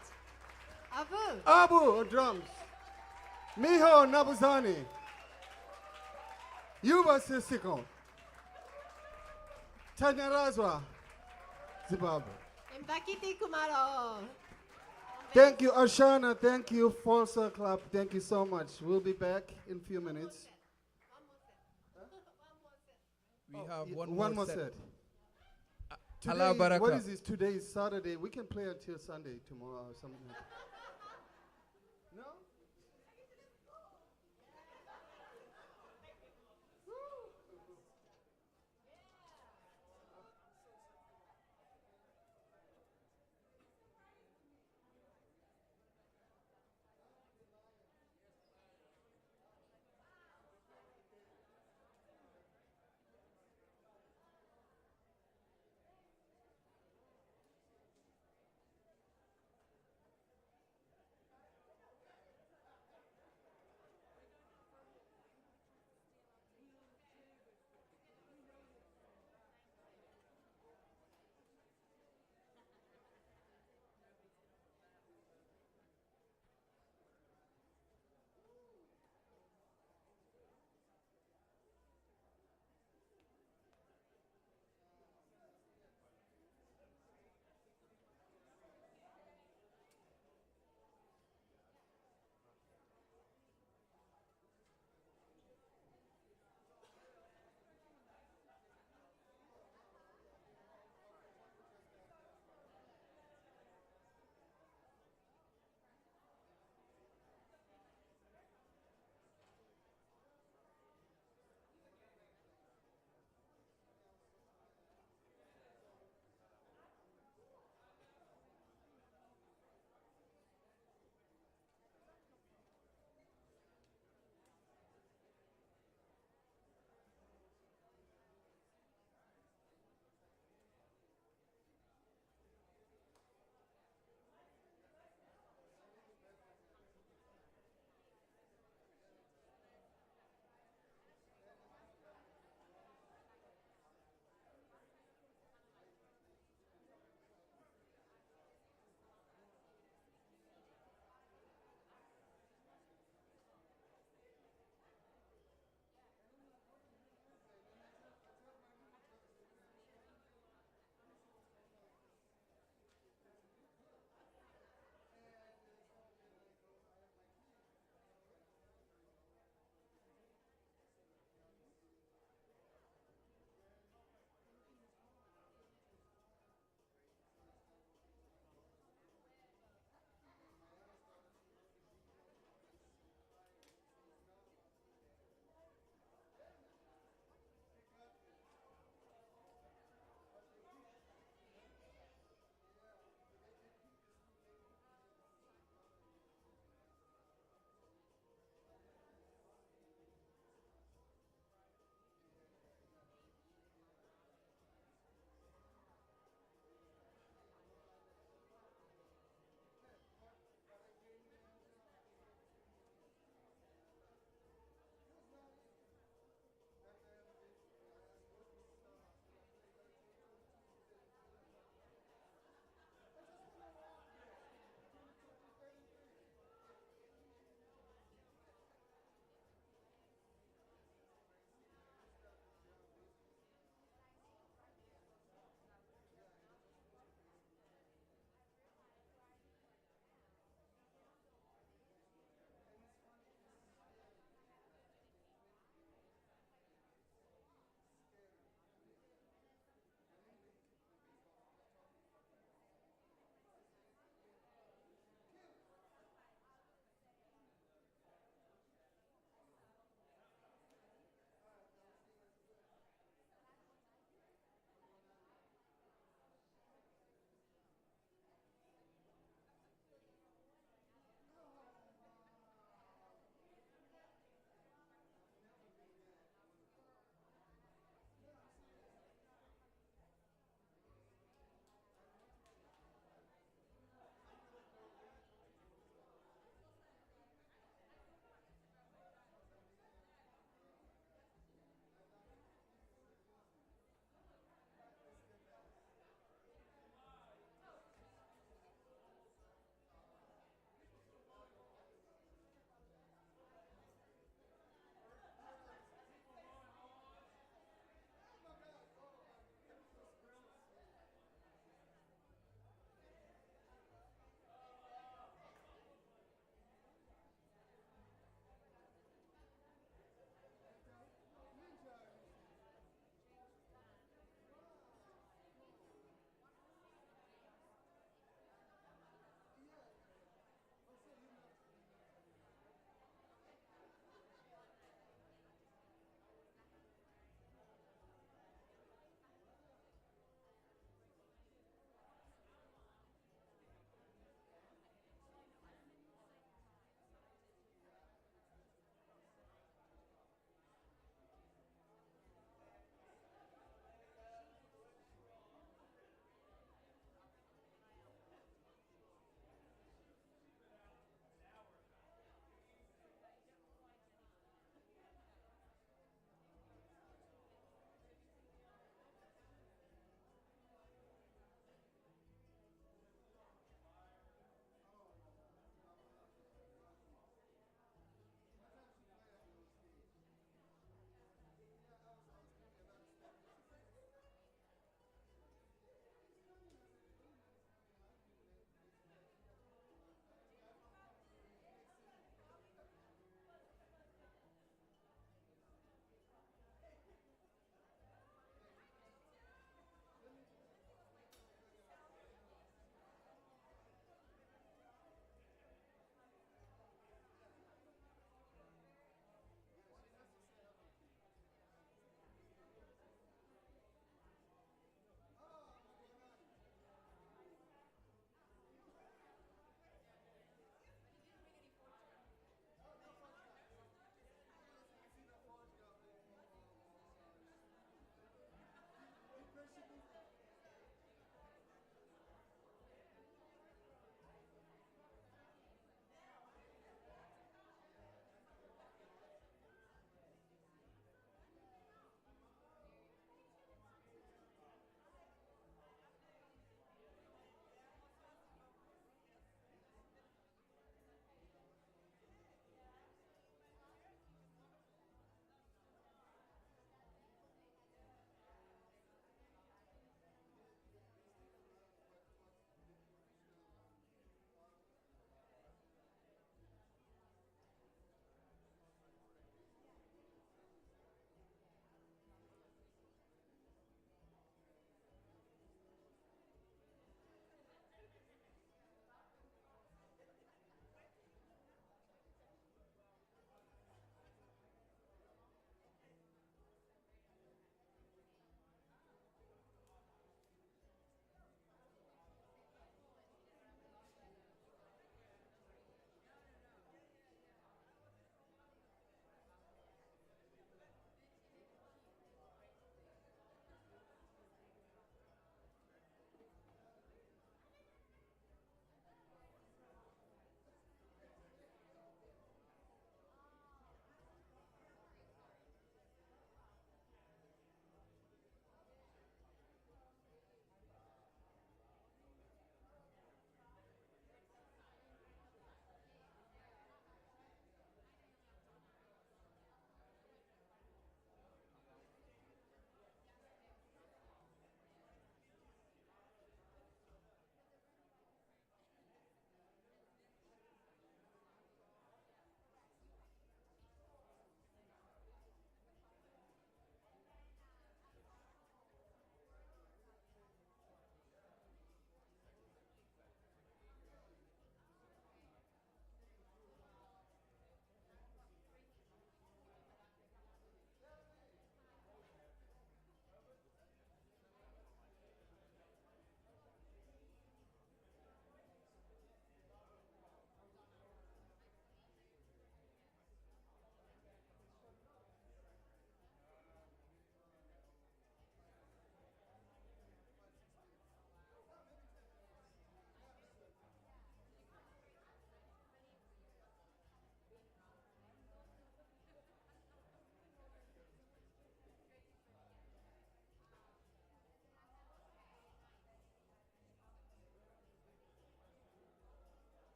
Abu. Abu on drums. Miho Nabuzani. Youba Cissokho. Tanyaradzwa Zimbabwe. And Bakithi Kumalo. Thank you, Ashana. Thank you, Falsa Club. Thank you so much. We'll be back in a few minutes. We have One more set. Allah Today, Baraka. what is this? Today is Saturday. We can play until Sunday tomorrow or something like that. No?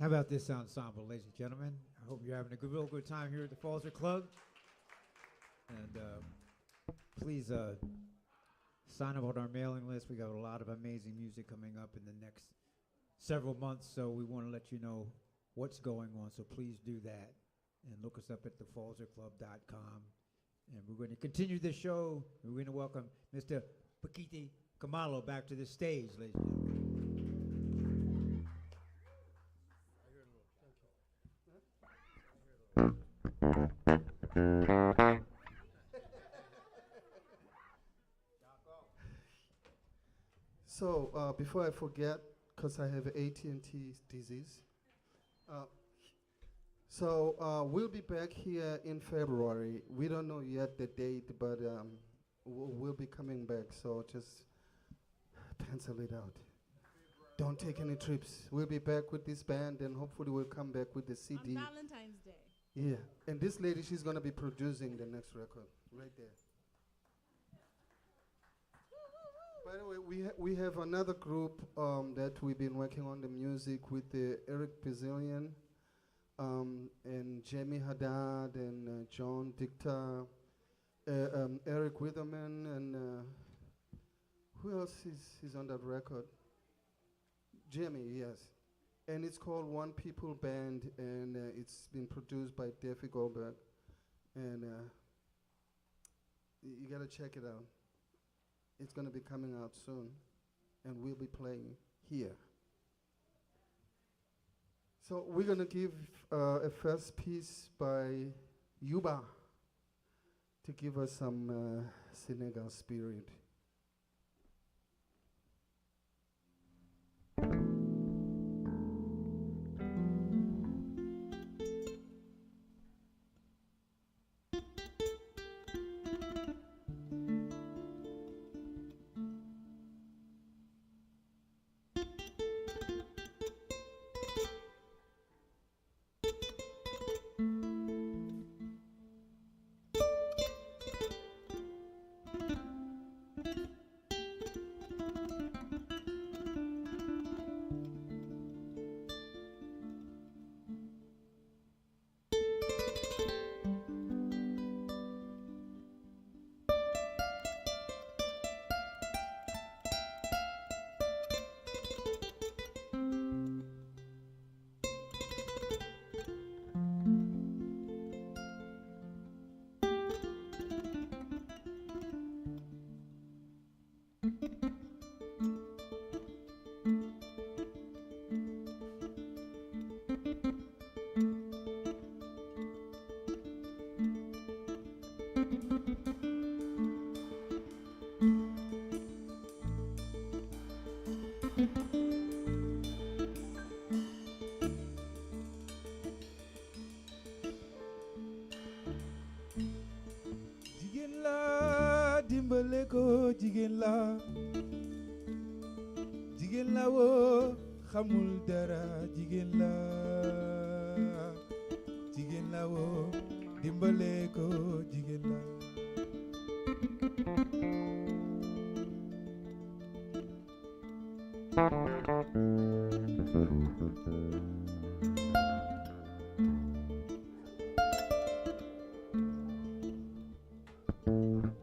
How about this ensemble, ladies and gentlemen? I hope you're having a real good time here at the Falzer Club. And please sign up on our mailing list. We got a lot of amazing music coming up in the next several months, so we want to let you know what's going on. So please do that and look us up at thefalzerclub.com. And we're going to continue this show. We're going to welcome Mr. Bakithi Kumalo back to the stage, ladies and gentlemen. So before I forget, because I have AT&T disease, we'll be back here in February. We don't know yet the date, but we'll be coming back. So just pencil it out. Don't take any trips. We'll be back with this band, and hopefully we'll come back with the CD. On Valentine's Day. Yeah, and this lady, she's gonna be producing the next record right there. By the way, we have another group that we've been working on the music with Eric Bazillion, and Jamie Haddad and John Dicta, Eric Witherman, and who else is on that record? Jamie, yes. And it's called One People Band, and it's been produced by Daffy Goldberg. And you gotta check it out. It's gonna be coming out soon, and we'll be playing here. So we're gonna give a first piece by Youba to give us some Senegal spirit. dimbale ko jigéen la woo xamul dara jigéen la woo dimbale ko jigéen la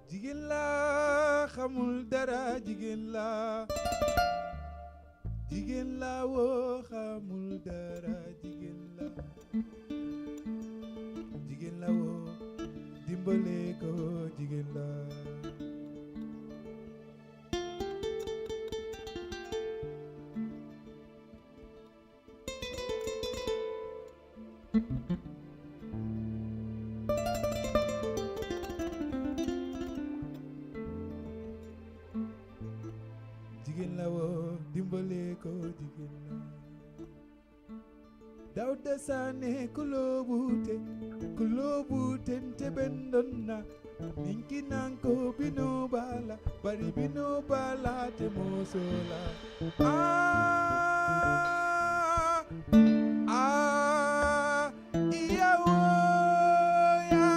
jigéen la xamul dara jigéen la woo xamul dara jigéen la woo dimbale ko jigéen la jigéen la woo dimbale ko jigéen la Dawda Sane kulobute nte bendonna ninki nanko bino bala bari bino bala te mosola iya wo ya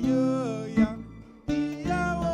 yo ya iya wo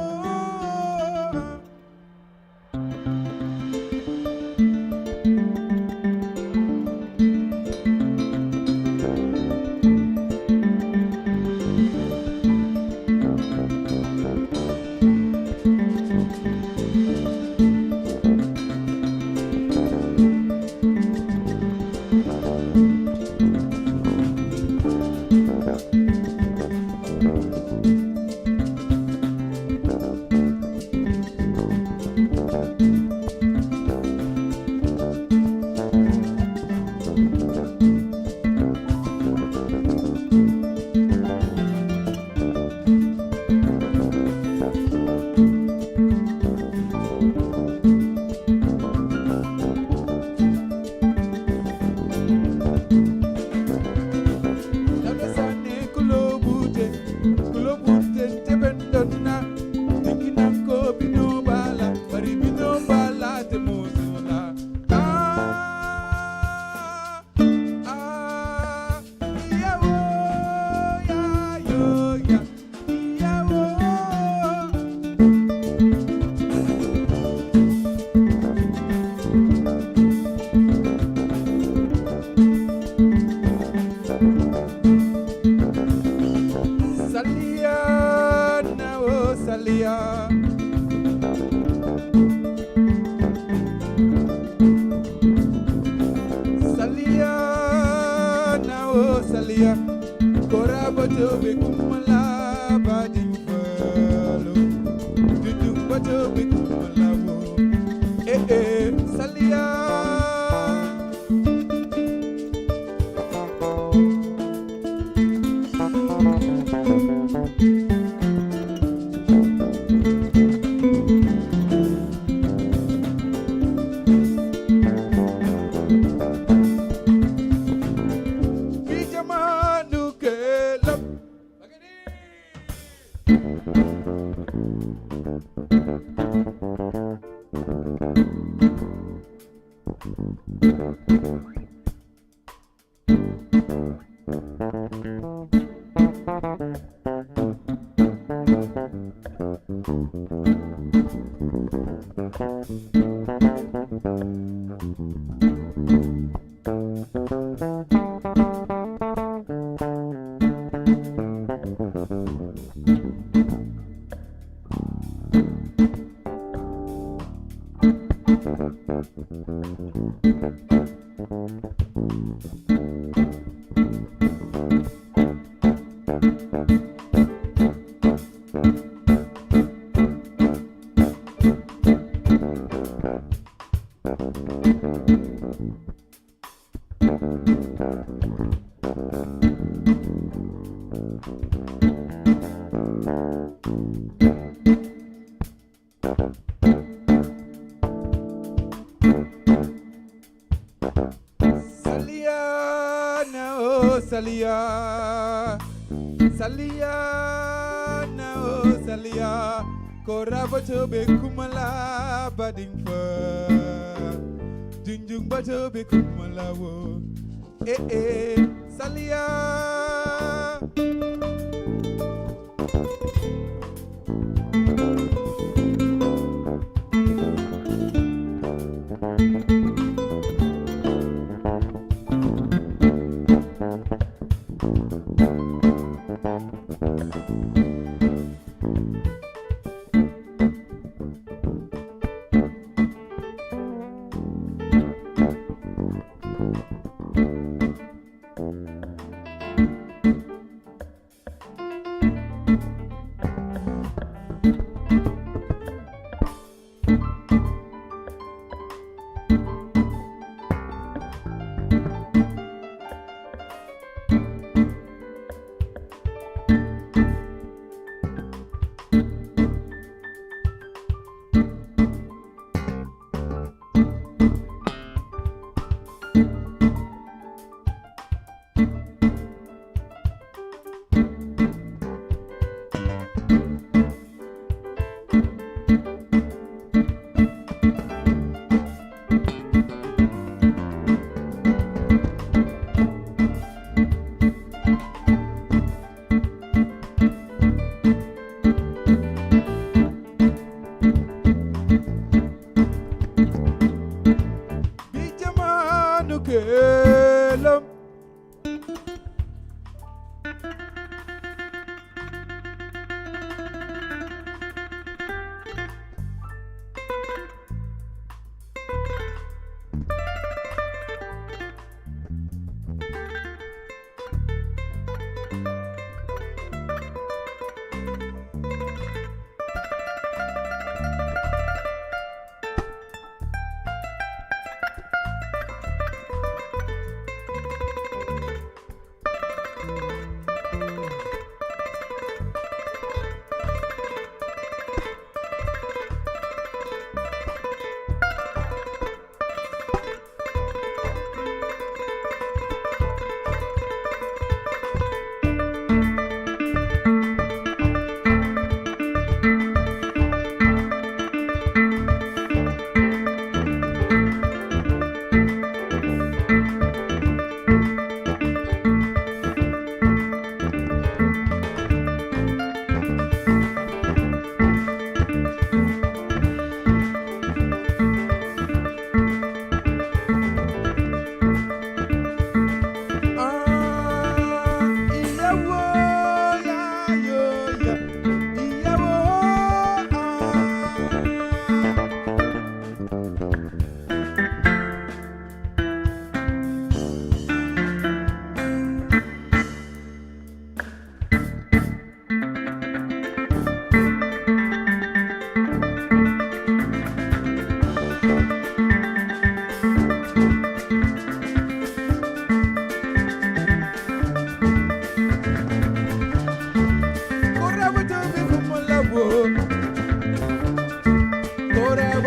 bato be kumala bading falo. Junjung bato be kumala wo. Salia. Salia, Salia, now Salia, Korabato be kumala bading fa, Junjung bato be kumala wo, Salia.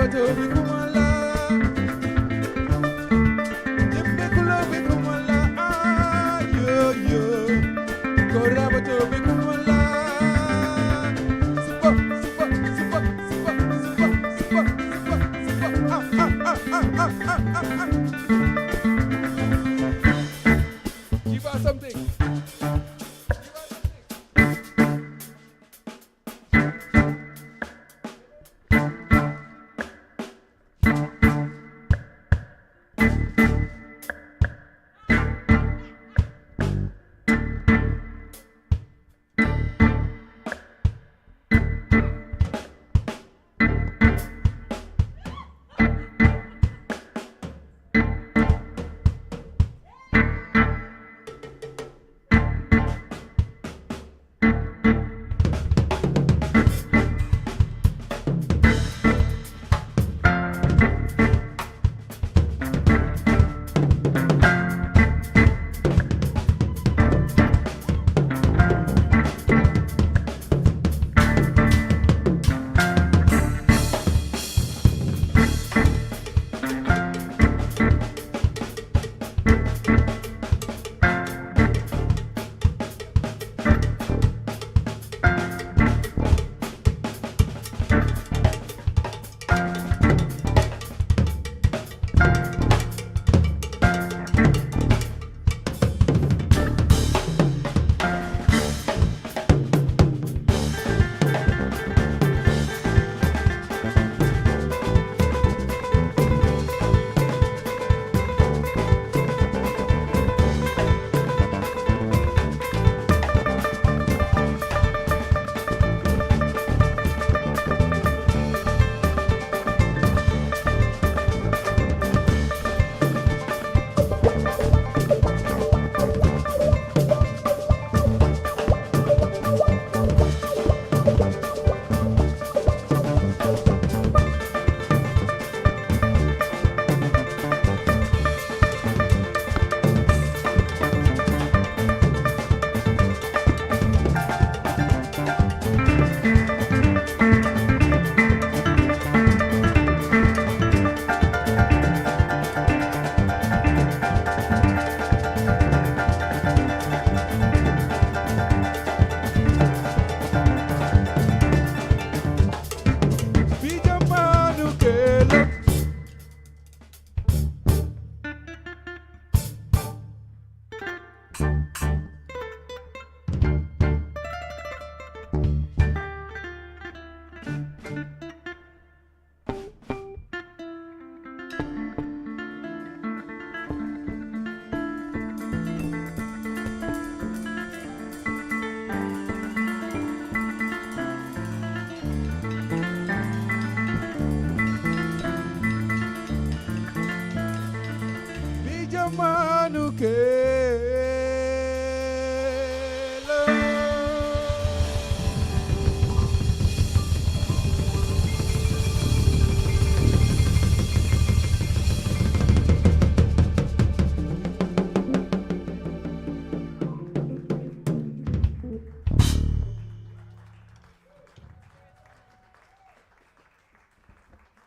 Batobi Kumala. Jimbe Kulobi Kumala. Ah, yo, yo. Kora Batobi Kumala. Sipa, sipa, sipa, sipa, sipa, sipa, sipa, sipa. Ah, ah, ah, ah, ah, ah, ah, ah. Give us something.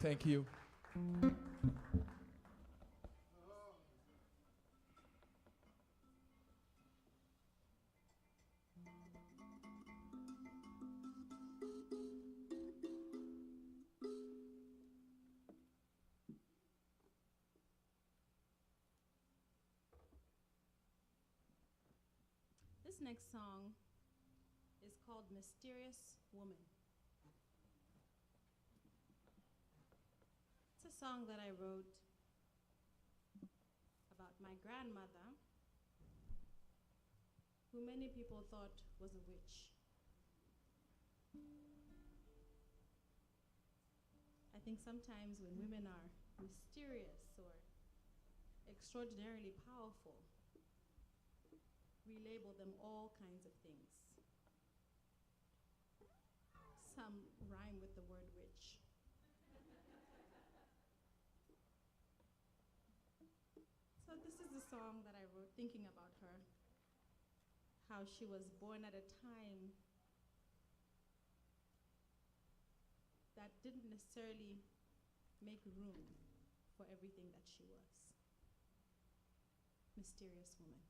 Thank you. This next song is called Mysterious Woman. It's a song that I wrote about my grandmother, who many people thought was a witch. I think sometimes when women are mysterious or extraordinarily powerful, we label them all kinds of things. Some rhyme with the word witch. So this is the song that I wrote thinking about her, how she was born at a time that didn't necessarily make room for everything that she was. Mysterious woman.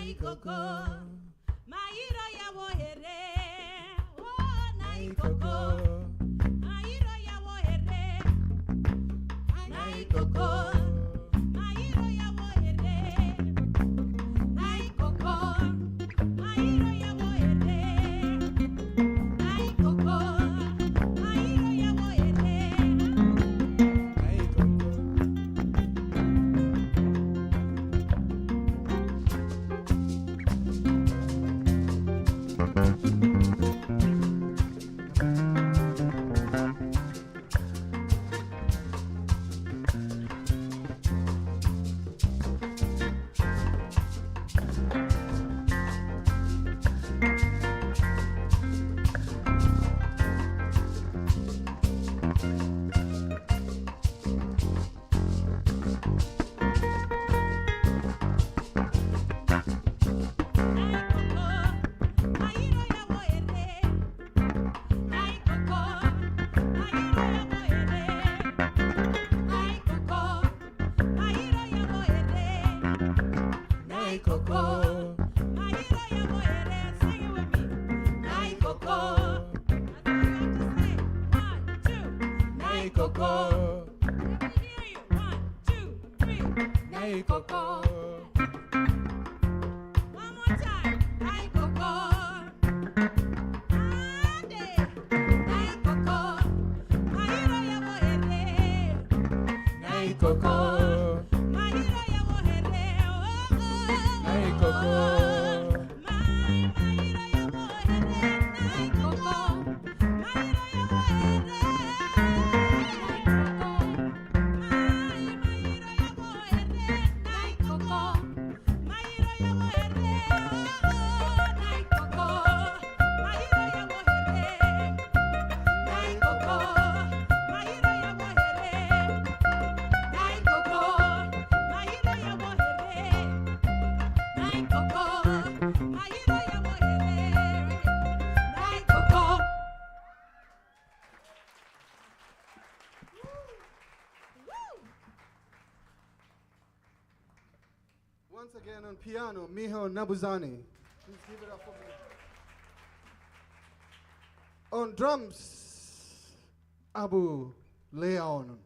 naikoko mairo ya wohere oh naikoko mairo ya wohere naikoko mairo ya wohere naikoko mairo ya wohere naikoko mairo ya wohere Once again on piano, Miho Nabuzani. Please give it up for me. On drums, Abu Leon.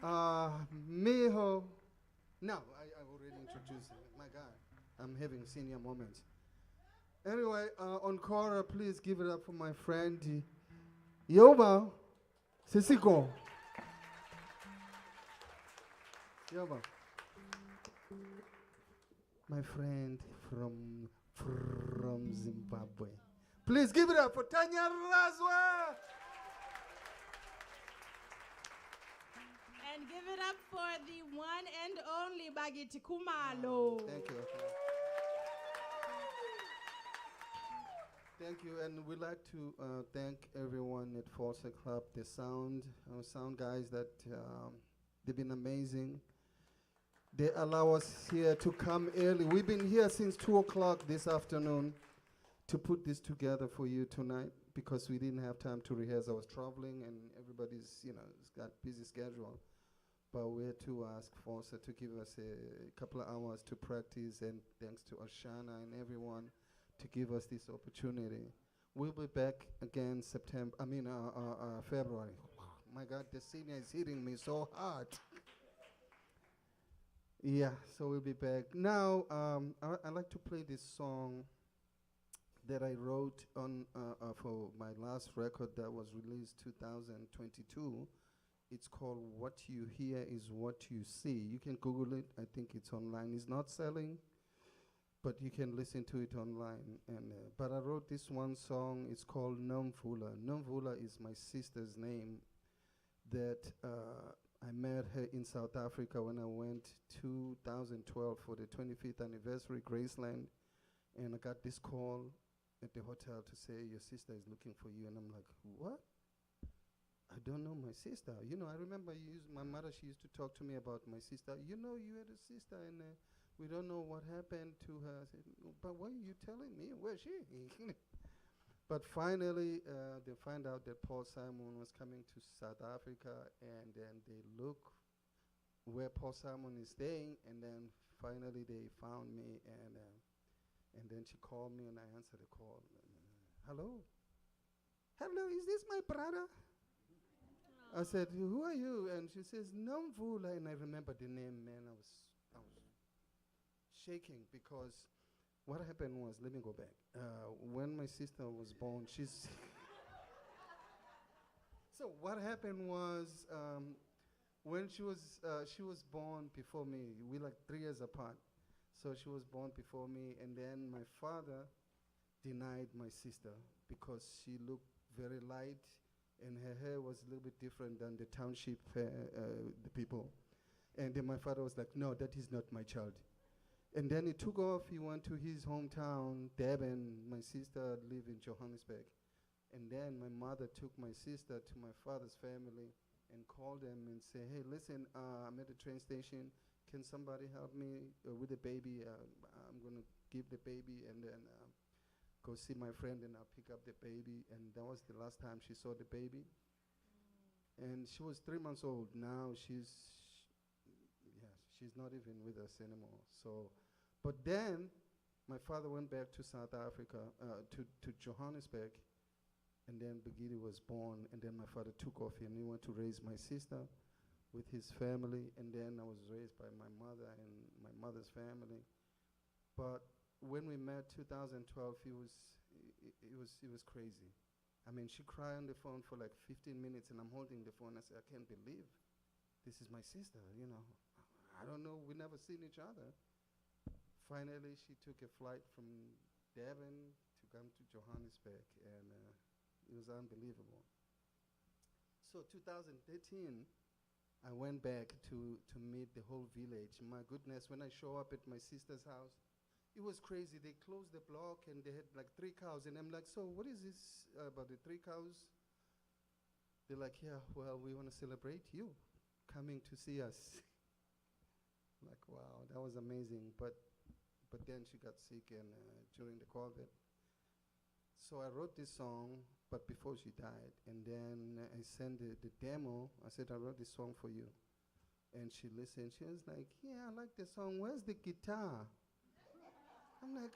Miho. No, I already introduced him. My God, I'm having senior moments. Anyway, on kora, please give it up for my friend Youba Cissokho. Youba, my friend from Zimbabwe. Please give it up for Tanyaradzwa. And give it up for the one and only Bakithi Kumalo. Thank you. Thank you, and we'd like to thank everyone at Forza Club, the sound guys that they've been amazing. They allow us here to come early. We've been here since 2 o'clock this afternoon to put this together for you tonight because we didn't have time to rehearse. I was traveling and everybody's, got busy schedule. But we had to ask Forza to give us a couple of hours to practice, and thanks to Ashana and everyone to give us this opportunity. We'll be back again February. My God, the senior is hitting me so hard. Yeah, so we'll be back. Now, I'd like to play this song that I wrote on for my last record that was released 2022. It's called What You Hear Is What You See. You can Google it. I think it's online. It's not selling, but you can listen to it online. And but I wrote this one song. It's called Nomvula. Nomvula is my sister's name that I met her in South Africa when I went 2012 for the 25th anniversary Graceland, and I got this call at the hotel to say your sister is looking for you, and I'm like, what? I don't know my sister. I remember my mother, she used to talk to me about my sister. You had a sister, and we don't know what happened to her. I said, but why are you telling me? Where's she? But finally, they find out that Paul Simon was coming to South Africa, and then they look where Paul Simon is staying, and then finally they found me, and then she called me, and I answered the call. Hello? Hello, is this my brother? I said, who are you? And she says, Nomvula. And I remember the name, man. I was shaking because what happened was, let me go back. When my sister was born, so what happened was, when she was born before me, we like 3 years apart. So she was born before me, and then my father denied my sister because she looked very light, and her hair was a little bit different than the township, the people. And then my father was like, no, that is not my child. And then he took off, he went to his hometown, Durban. My sister lived in Johannesburg. And then my mother took my sister to my father's family and called them and said, hey, listen, I'm at the train station. Can somebody help me with the baby? I'm going to give the baby and then go see my friend, and I'll pick up the baby. And that was the last time she saw the baby. And she was 3 months old. Now she's not even with us anymore. So, but then my father went back to South Africa, to Johannesburg, and then Bakithi was born, and then my father took off and he went to raise my sister with his family, and then I was raised by my mother and my mother's family. But when we met 2012, it was crazy. I mean, she cried on the phone for like 15 minutes, and I'm holding the phone. I said, I can't believe this is my sister, you know. I don't know, we never seen each other. Finally, she took a flight from Durban to come to Johannesburg, and it was unbelievable. So 2013, I went back to meet the whole village. My goodness, when I show up at my sister's house, it was crazy. They closed the block and they had like 3 cows, and I'm like, so what is this about the 3 cows? They're like, yeah, well, we want to celebrate you coming to see us. Like, wow, that was amazing. But then she got sick and during the COVID. So I wrote this song, but before she died. And then I sent the demo. I said, I wrote this song for you. And she listened. She was like, yeah, I like the song. Where's the guitar? I'm like,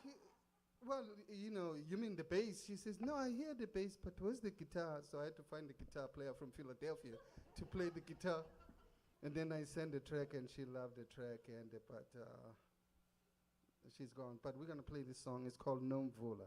well, you know, you mean the bass? She says, no, I hear the bass, but where's the guitar? So I had to find the guitar player from Philadelphia to play the guitar. And then I sent the track, and she loved the track, and but she's gone. But we're going to play this song. It's called Nomvula.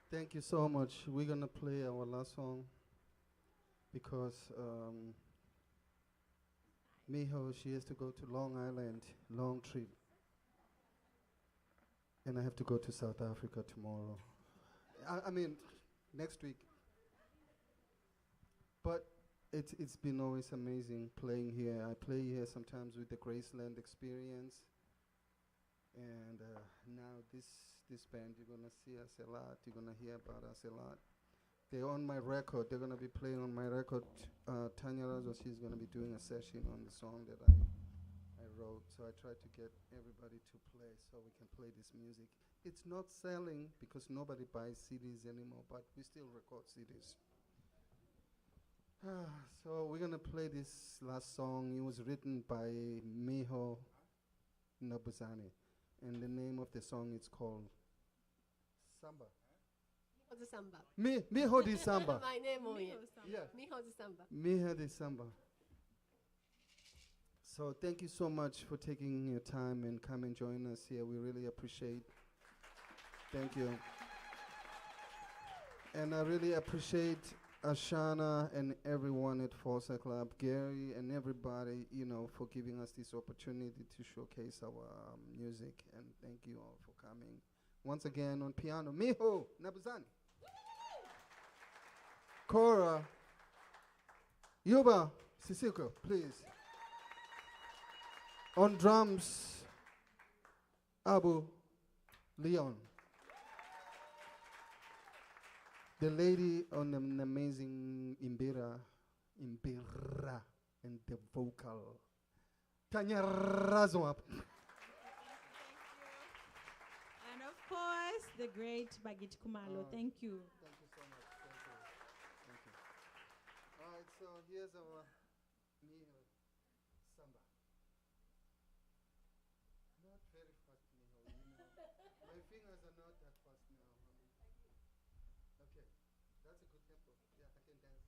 Thank you so much. We're gonna play our last song because Miho, she has to go to Long Island, long trip. And I have to go to South Africa tomorrow. I mean, next week. But it's been always amazing playing here. I play here sometimes with the Graceland Experience. And now this band, you're gonna see us a lot. You're gonna hear about us a lot. They're on my record. They're gonna be playing on my record. Tanyaradzwa, she's gonna be doing a session on the song that I wrote. So I tried to get everybody to play so we can play this music. It's not selling because nobody buys CDs anymore, but we still record CDs. So we're gonna play this last song. It was written by Miho Nabuzane. and the name of the song is called Samba. Miho de Samba. Miho de Samba. My name on it. Yeah. Miho de Samba. Miho de Samba. So thank you so much for taking your time and come and join us here. We really appreciate. Thank you. And I really appreciate Ashana and everyone at Forza Club, Gary and everybody, for giving us this opportunity to showcase our music. And thank you all for coming. Once again on piano, Miho Nabuzani. Cora, Youba Cissokho, please. On drums, Abu Leon. The lady on an amazing Imbira, and the vocal, Tanyaradzwa. And of course, the great Bakithi Kumalo. Thank you. Thank you so much. Thank you. All right, so here's our Miho Samba. Not very fast, Miho. My fingers are not that fast now. Okay, that's a good tempo. Yeah, I can dance.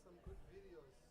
some good videos.